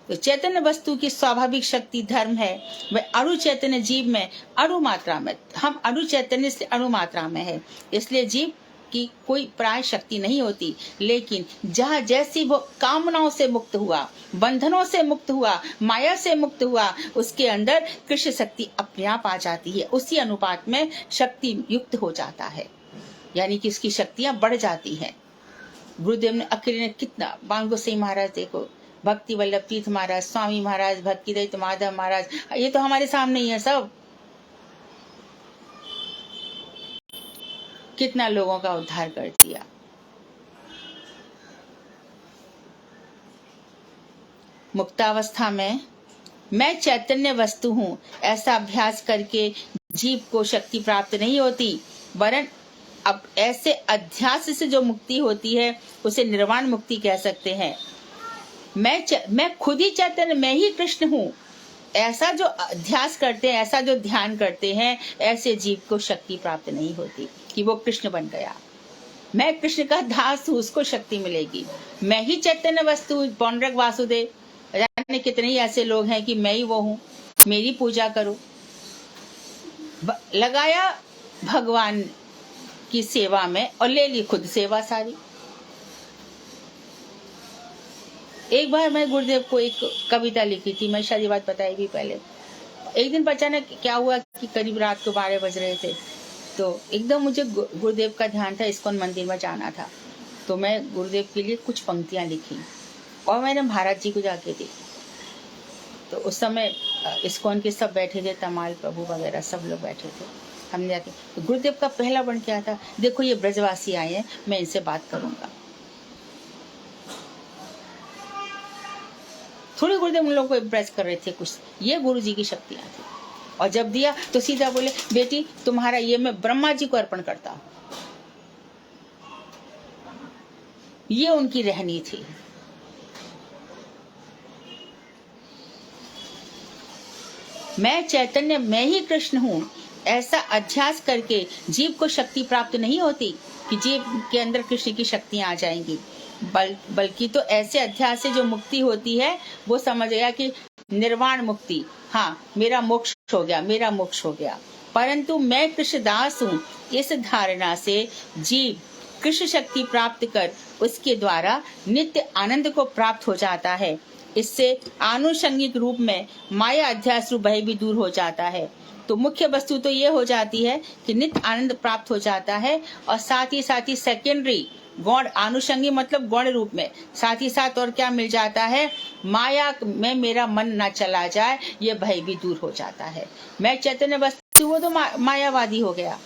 तो चैतन्य वस्तु की स्वाभाविक शक्ति धर्म है, वह अणु चैतन्य जीव में अणु मात्रा में, हम अणु चैतन्य से अणु मात्रा में है, इसलिए जीव की कोई प्राय शक्ति नहीं होती। लेकिन जहाँ जैसी वो कामनाओं से मुक्त हुआ, बंधनों से मुक्त हुआ, माया से मुक्त हुआ, उसके अंदर कृष्ण शक्ति अपने आप आ जाती है, उसी अनुपात में शक्ति युक्त हो जाता है, यानी कि इसकी शक्तियां बढ़ जाती हैं। गुरुदेव ने अकेले ने कितना, बांगो सिंह महाराज देखो, भक्ति वल्लभ तीर्थ महाराज, स्वामी महाराज, भक्ति दत्त माधव महाराज, ये तो हमारे सामने ही है सब। कितना लोगों का उद्धार कर दिया। मुक्तावस्था में मैं चैतन्य वस्तु हूँ ऐसा अभ्यास करके जीव को शक्ति प्राप्त नहीं होती, वरन अब ऐसे अध्यास से जो मुक्ति होती है उसे निर्वाण मुक्ति कह सकते हैं। मैं खुद ही चैतन्य, मैं ही कृष्ण हूँ, ऐसा जो अध्यास करते हैं, ऐसा जो ध्यान करते हैं, ऐसे जीव को शक्ति प्राप्त नहीं होती कि वो कृष्ण बन गया। मैं कृष्ण का दास हूँ, उसको शक्ति मिलेगी। मैं ही चैतन्य वस्तु, पौंड्रक वासुदेव, जाने कितने ही ऐसे लोग हैं कि मैं ही वो हूँ, मेरी पूजा करो। लगाया भगवान की सेवा में और ले ली खुद सेवा सारी। एक बार मैं गुरुदेव को एक कविता लिखी थी, मैं शायद ये बात बताई भी पहले। एक दिन अचानक क्या हुआ कि करीब रात को 12 बज रहे थे, तो एकदम मुझे गुरुदेव का ध्यान था, इस्कॉन मंदिर में जाना था। तो मैं गुरुदेव के लिए कुछ पंक्तियां लिखी और मैंने महाराज जी को जाके दी। तो उस समय इस्कॉन के सब बैठे थे, तमाल प्रभु वगैरह सब लोग बैठे थे। हमने जाके, तो गुरुदेव का पहला वर्ण क्या था, देखो ये ब्रजवासी आए हैं, मैं इनसे बात करूंगा। थोड़ी गुरुदेव उन लोगों को इम्प्रेस कर रहे थे कुछ, ये गुरु जी की शक्तियां थी। और जब दिया तो सीधा बोले, बेटी तुम्हारा ये मैं ब्रह्मा जी को अर्पण करता हूं। ये उनकी रहनी थी। मैं चैतन्य, मैं ही कृष्ण हूँ, ऐसा अध्यास करके जीव को शक्ति प्राप्त नहीं होती कि जीव के अंदर कृष्ण की शक्तियां आ जाएंगी, बल्कि तो ऐसे अध्यास से जो मुक्ति होती है वो समझ गया कि निर्वाण मुक्ति, हाँ मेरा मोक्ष हो गया, मेरा मोक्ष हो गया। परंतु मैं कृष्ण दास हूँ, इस धारणा से जीव कृष्ण शक्ति प्राप्त कर उसके द्वारा नित्य आनंद को प्राप्त हो जाता है। इससे आनुषंगिक रूप में माया अध्यास रूप भय भी दूर हो जाता है। तो मुख्य वस्तु तो ये हो जाती है कि नित्य आनंद प्राप्त हो जाता है, और साथ ही सेकेंडरी गौण, आनुषंगी मतलब गौण रूप में, साथ ही साथ और क्या मिल जाता है, माया में मेरा मन न चला जाए, ये भय भी दूर हो जाता है। मैं चैतन्य वस्तु, वो तो मायावादी हो गया।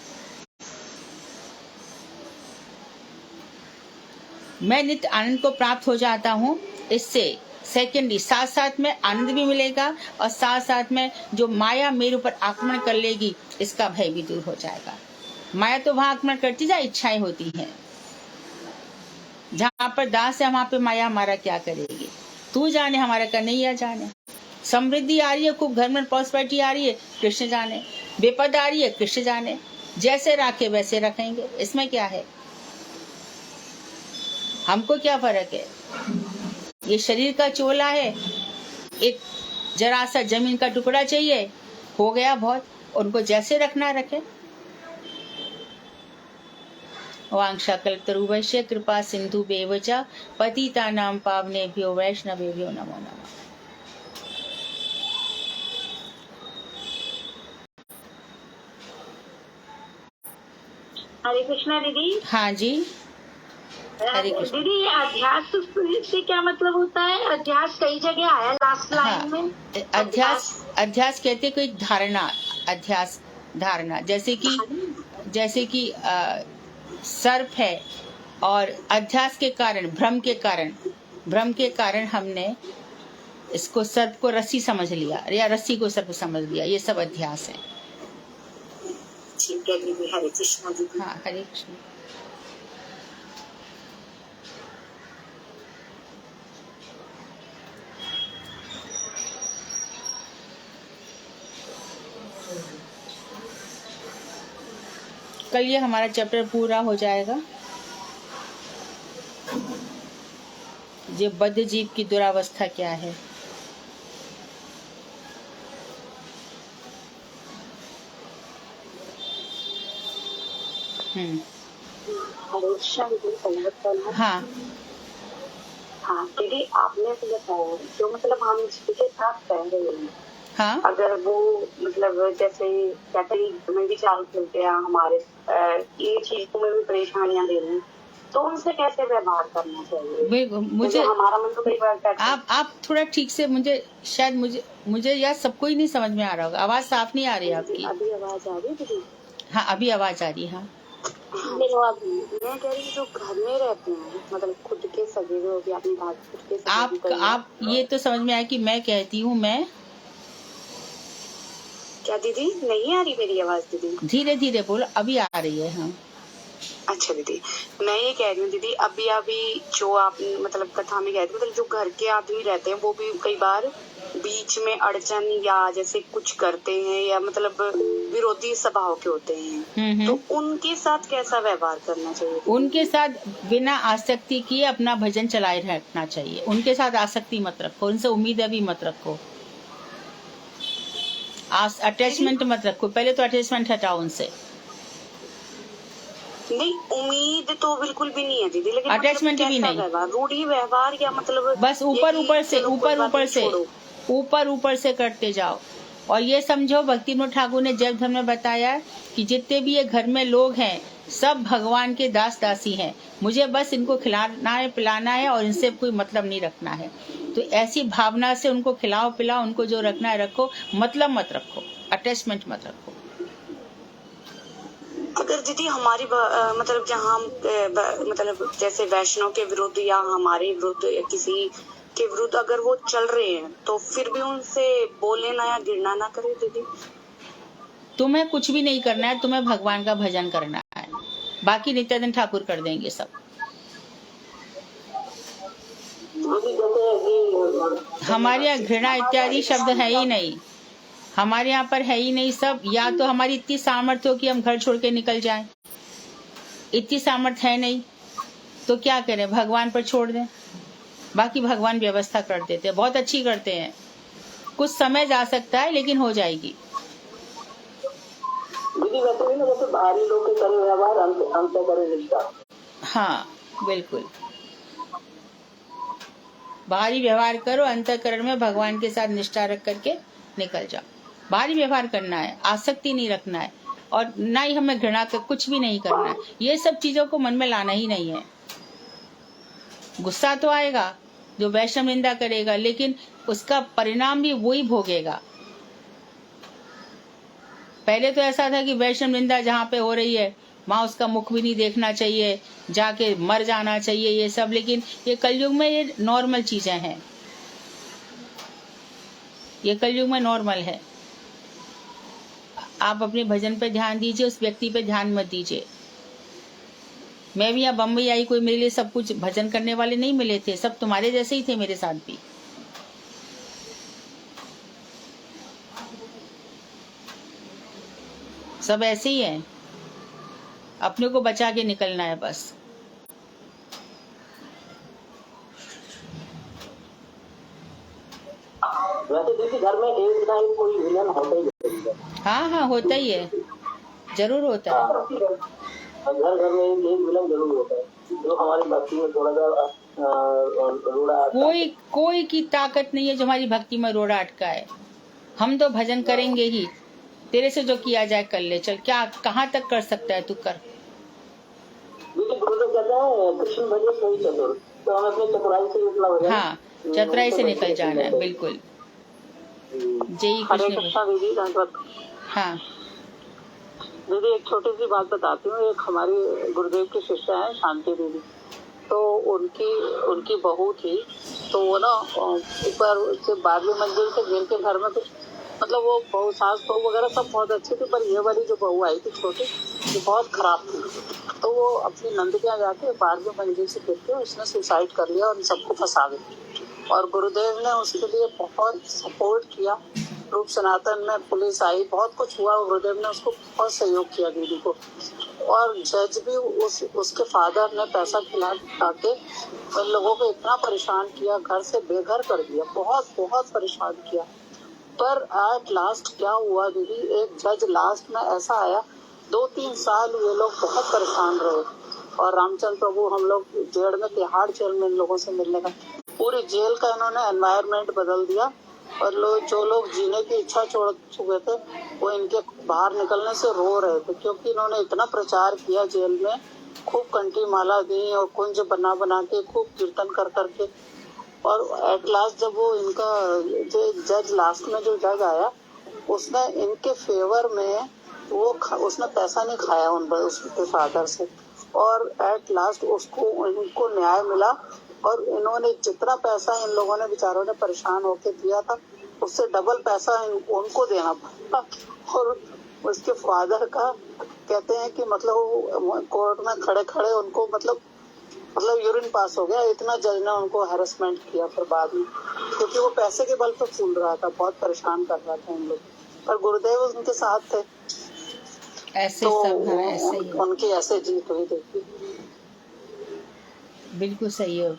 मैं नित्य आनंद को प्राप्त हो जाता हूँ, इससे सेकेंडरी साथ साथ में आनंद भी मिलेगा, और साथ साथ में जो माया मेरे ऊपर आक्रमण कर लेगी इसका भय भी दूर हो जाएगा। माया तो वहां आक्रमण करती जा, इच्छाएं होती हैं। जहाँ पर दास है वहां पे माया हमारा क्या करेगी, तू जाने, हमारा कन्हैया जाने। समृद्धि आ रही है खूब, घर में प्रॉस्पेरिटी आ रही है, कृष्ण जाने। विपद आ रही है, कृष्ण जाने। जैसे राखे वैसे रखेंगे, इसमें क्या है, हमको क्या फर्क है। ये शरीर का चोला है, एक जरा सा जमीन का टुकड़ा चाहिए, हो गया बहुत, उनको जैसे रखना रखे। वांछा कल्पतरुभ्यश्च कृपा सिंधु बेवच पतितानां पावनेभ्यो वैष्णवेभ्यो नमो नमः। हरे कृष्णा दीदी। हाँ जी, हरे कृष्ण। दीदी ये अध्यास से क्या मतलब होता है? अध्यास कई जगह आया लास्ट लाइन में। अध्यास कहते कोई धारणा, अध्यास धारणा, जैसे कि सर्प है, और अध्यास के कारण, भ्रम के कारण हमने इसको सर्प को रस्सी समझ लिया, या रस्सी को सर्प समझ लिया, ये सब अध्यास है। ठीक है दीदी, हरे कृष्णा दीदी। हाँ, हरे कृष्ण। कल ये हमारा चैप्टर पूरा हो जाएगा। ये बद्ध जीव की दुरावस्था क्या है। हाँ हाँ दीदी, आपने तो बताया जो मतलब हम जिसके साथ रह रहे हैं, हाँ अगर वो मतलब जैसे कहते हैं में भी चाल चलते हैं हमारे ये चीज को में भी परेशानियां दे रही हैं, तो उनसे कैसे व्यवहार करना चाहिए? मुझे हमारा मन तो कई बार कहता है। आप थोड़ा ठीक से शायद मुझे यार सबको ही नहीं समझ में आ रहा होगा। आवाज साफ नहीं आ रही है आपकी। अभी आवाज आ रही है दीदी? हाँ अभी आवाज आ रही है। हाँ मैं कह रही हूँ जो घर में रहते हैं मतलब खुद के सगे हो गया अपनी बात खुद के सगे आप ये तो समझ में आया कि मैं कहती हूँ मैं क्या दीदी? नहीं आ रही मेरी आवाज दीदी? धीरे धीरे बोलो, अभी आ रही है। हाँ अच्छा दीदी, मैं ये कह रही हूँ दीदी, अभी जो आप मतलब कथा में कह रही थी, मतलब जो घर के आदमी रहते हैं वो भी कई बार बीच में अड़चन या जैसे कुछ करते हैं या मतलब विरोधी स्वभाव के होते हैं, तो उनके साथ कैसा व्यवहार करना चाहिए? उनके साथ बिना आसक्ति किए अपना भजन चलाए रखना चाहिए। उनके साथ आसक्ति मत रखो, उनसे उम्मीद भी मत रखो, अटैचमेंट मत रखो। पहले तो अटैचमेंट हटाओ उनसे। नहीं, उम्मीद तो बिल्कुल भी नहीं है दीदी, लेकिन अटैचमेंट भी नहीं, रूढ़ी व्यवहार या मतलब बस ऊपर से करते जाओ। और ये समझो भक्ति विनोद ठाकुर ने जैव धर्म में बताया कि जितने भी ये घर में लोग हैं सब भगवान के दास दासी हैं। मुझे बस इनको खिलाना है पिलाना है और इनसे कोई मतलब नहीं रखना है। तो ऐसी भावना से उनको खिलाओ पिलाओ, उनको जो रखना है रखो, मतलब मत रखो, अटैचमेंट मत रखो। अगर दीदी हमारी मतलब जहाँ मतलब जैसे वैष्णव के विरुद्ध या हमारे विरुद्ध या किसी के विरुद्ध अगर वो चल रहे हैं तो फिर भी उनसे बोले ना या गिरना ना करे दीदी? तुम्हें कुछ भी नहीं करना है, तुम्हें भगवान का भजन करना है, बाकी नित्यानंद ठाकुर कर देंगे सब। हमारे यहाँ घृणा इत्यादि शब्द है ही नहीं, हमारे यहाँ पर है ही नहीं। सब या तो हमारी इतनी सामर्थ्य हो कि हम घर छोड़ के निकल जाएं, इतनी सामर्थ्य है नहीं तो क्या करें, भगवान पर छोड़ दें। बाकी भगवान व्यवस्था कर देते हैं, बहुत अच्छी करते हैं। कुछ समय जा सकता है लेकिन हो जाएगी। बाहरी लोग के करे व्यवहार अंत करे रिश्ता। हाँ बिल्कुल, बाहरी व्यवहार करो, अंतःकरण में भगवान के साथ निष्ठा रख करके निकल जाओ। बाहरी व्यवहार करना है, आसक्ति नहीं रखना है और ना ही हमें घृणा कर कुछ भी नहीं करना है। ये सब चीजों को मन में लाना ही नहीं है। गुस्सा तो आएगा जो वैष्णव निंदा करेगा, लेकिन उसका परिणाम भी वही भोगेगा। पहले तो ऐसा था कि वैष्णव निंदा जहाँ पे हो रही है वहां उसका मुख भी नहीं देखना चाहिए, जाके मर जाना चाहिए, ये सब। लेकिन ये कलयुग में ये नॉर्मल चीजें हैं, ये कलयुग में नॉर्मल है। आप अपने भजन पे ध्यान दीजिए, उस व्यक्ति पे ध्यान मत दीजिए। मैं भी यहाँ बम्बई आई, कोई मेरे लिए सब कुछ भजन करने वाले नहीं मिले थे, सब तुम्हारे जैसे ही थे मेरे साथ भी। सब ऐसे ही हैं, अपने को बचा के निकलना है बस। वैसे दीदी घर में एक ना एक कोई विलन होता ही है। हाँ होता ही है, जरूर होता है। घर घर में एक विलन जरूर होता है जो हमारी भक्ति में थोड़ा सा रोड़ा। कोई की ताकत नहीं है जो हमारी भक्ति में रोड़ा अटका है। हम तो भजन करेंगे ही, तेरे से जो किया जाए कर ले, चल क्या कहाँ तक कर सकता है तू कर। कृष्ण भजन सही चतुर, तो हम अपनी चतुराई से निकला हो जाए। हाँ चतुराई से निकल जाना है, बिल्कुल। जय कृष्ण दीदी। हाँ दीदी एक छोटी सी बात बताती हूँ। एक हमारी गुरुदेव की शिष्या है शांति दीदी, तो उनकी बहू थी, तो वो ना ऊपर से 12वीं मंजिल से गिर के घर में कुछ मतलब वो बहू सास बहू वगैरह सब बहुत अच्छी थी, पर ये वाली जो बहू आई थी छोटी, ये बहुत खराब थी। तो वो अपनी नंद के यहाँ जाके 12वीं मंजिल से गिर के उसने सुसाइड कर लिया और सबको फंसा दिया। और गुरुदेव ने उसके लिए बहुत सपोर्ट किया रूप सनातन में पुलिस आई, बहुत कुछ हुआ। गुरुदेव ने उसको बहुत सहयोग किया दीदी को, और जज भी उसके फादर ने पैसा खिला के इन लोगों को इतना परेशान किया, घर से बेघर कर दिया, बहुत बहुत परेशान किया। पर एट लास्ट क्या हुआ दीदी, एक जज लास्ट में ऐसा आया, 2-3 साल ये लोग बहुत परेशान रहे, और रामचंद्र प्रभु हम लोग जेल में, तिहाड़ जेल में इन लोगों से मिलने का, पूरी जेल का इन्होंने एनवायरनमेंट बदल दिया। और जो लोग जीने की इच्छा छोड़ चुके थे वो इनके बाहर निकलने से रो रहे थे, क्योंकि इन्होंने इतना प्रचार किया जेल में, खूब कंठी माला दी और कुंज बना बना के खूब कीर्तन कर करके। और एट लास्ट जब वो इनका जो जज लास्ट में जो जज आया, उसने इनके फेवर में उसने पैसा नहीं खाया उसके फादर से, और एट लास्ट उसको इनको न्याय मिला। और इन्होंने जितना पैसा इन लोगों ने बेचारों ने परेशान होके दिया था, उससे डबल पैसा उनको देना पड़ा। और उसके फादर का कहते हैं कि मतलब कोर्ट में खड़े खड़े उनको मतलब यूरिन पास हो गया, इतना जज ने उनको हैरेसमेंट किया फिर बाद में, क्योंकि वो पैसे के बल पर फूल रहा था, बहुत परेशान कर रहा था उन लोग। पर गुरुदेव उनके साथ थे, ऐसे तो सब हाँ, ऐसे ही है। उनकी ऐसे जीत हुई। देखी, बिल्कुल सही है,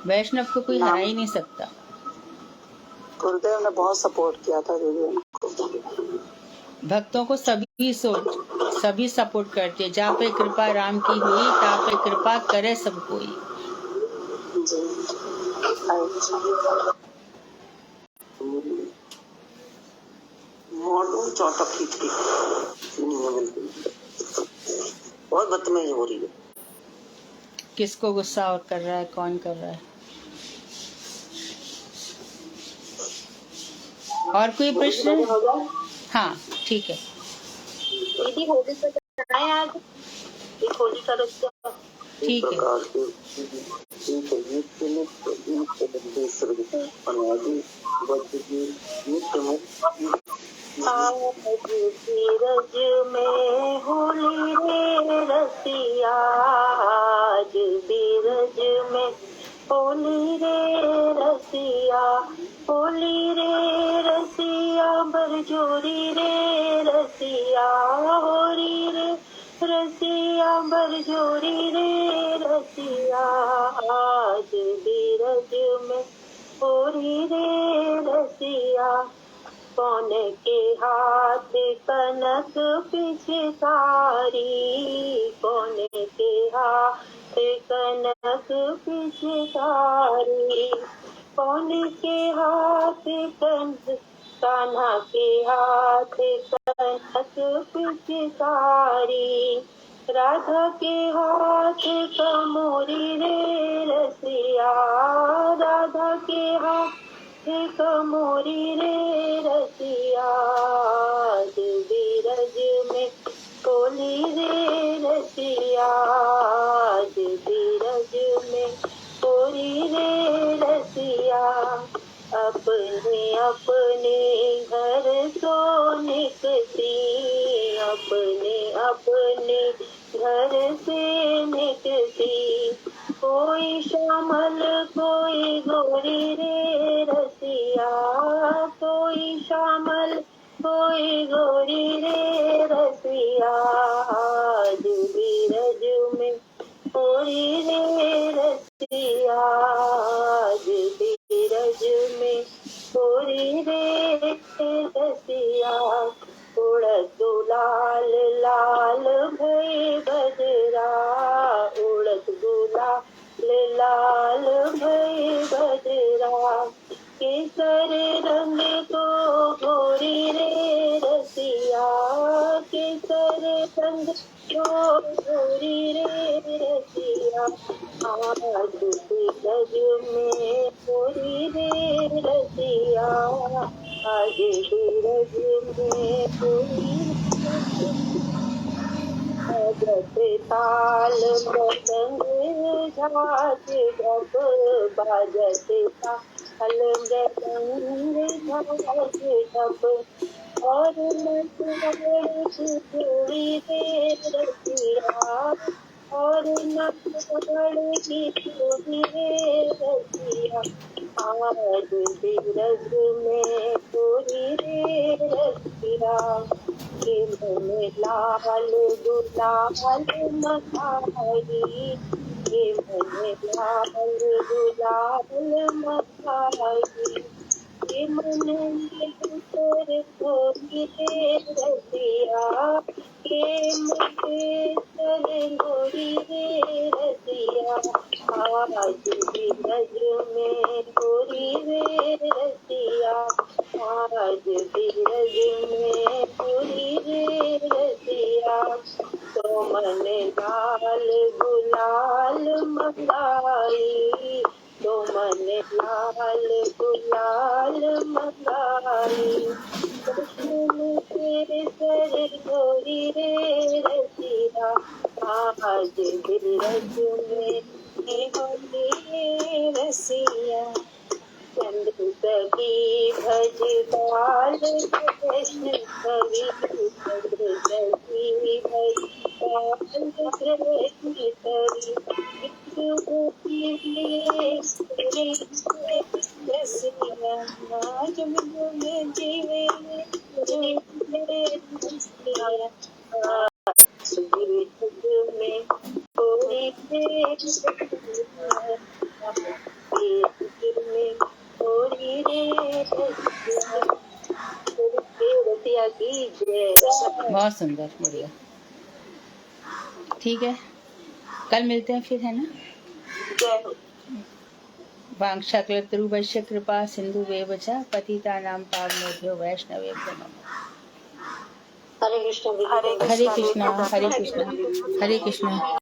वैष्णव को कोई हरा ही नहीं सकता। गुरुदेव ने बहुत सपोर्ट किया था दीदी उनको। भक्तों को सभी सपोर्ट करते, जहाँ पे कृपा राम की हुई तहाँ पे कृपा करे सब कोई। जी, चौटा खींच के बहुत बदतमीज हो रही है। किसको गुस्सा और कर रहा है, कौन कर रहा है? और कोई प्रश्न? हाँ ठीक है दीदी, होली पे जाए आज, एक होली का रस्ता। ठीक है। बीरज में होली रे रसिया, आज बीरज में होली रे रसिया, होली रे रसिया, बरजोरी रे रसिया, होली रे रसिया, बरजोरी रे रसिया, आज बीरज में होली रे रसिया। कौन के हाथ कनक पिचकारी, कौन के हाथ कनक पिचकारी, कौन के हाथ कान्हा के हाथ कनक पिचकारी, राधा के हाथ कमोरी रे रसिया, राधा के हाथ कमोरी रे रसिया, आज बीरज में होली रे रसिया, आज बीरज में होली रे रसिया। अपने अपने घर तो निकसी, अपने अपने घर से निकसी, कोई श्यामल कोई गोरी रे रसिया, कोई श्यामल कोई गोरी रे रसिया, आज बीरज में होली रे रसिया, आज बीरज में होली रे रसिया। उड़त गुलाल लाल भई बजरा, उड़त गुलाल लाल भई बजरा, केसर रंग को गोरी रे रसिया, केसर रंग को गोरी रे रसिया, आज बीरज में होली रे रसिया, आज बीरज में होली बजते ताल मृदंग झाज ढप, बाजते ताल मृदंग झाज ढप, और नटवर की जोड़ी रे रसिया, और नटवर की जोड़ी रे रसिया, आज बीरज में होली रे रसिया के मन लाल गुलाल मखाई के मन लाल गुलाल मखाई के मन कर थोड़ी रसिया के मन कर थोड़ी रसिया आज भी नज में गोरी रे रसिया आज भी नज में गोरी रे रसिया तो मन लाल गुलाल मंगाई तो मन लाल गुलाल मंगाई कृष्ण तेरे सर गोरी रे रसिया आज भी नज में होली रसिया चंद कवि भज बाल कृष्ण कवि चंद्र कवि भज बाल कृष्ण कवि रसिया आज में जीवे में कोई बहुत सुंदर, बढ़िया। ठीक है, कल मिलते हैं फिर, है ना। वांछाकल्पतरुभ्यश्च कृपा सिन्धुभ्येव च पतितानां पावनेभ्यो वैष्णवेभ्यो नमः। हरे कृष्ण हरे कृष्णा, हरे कृष्णा, हरे कृष्णा।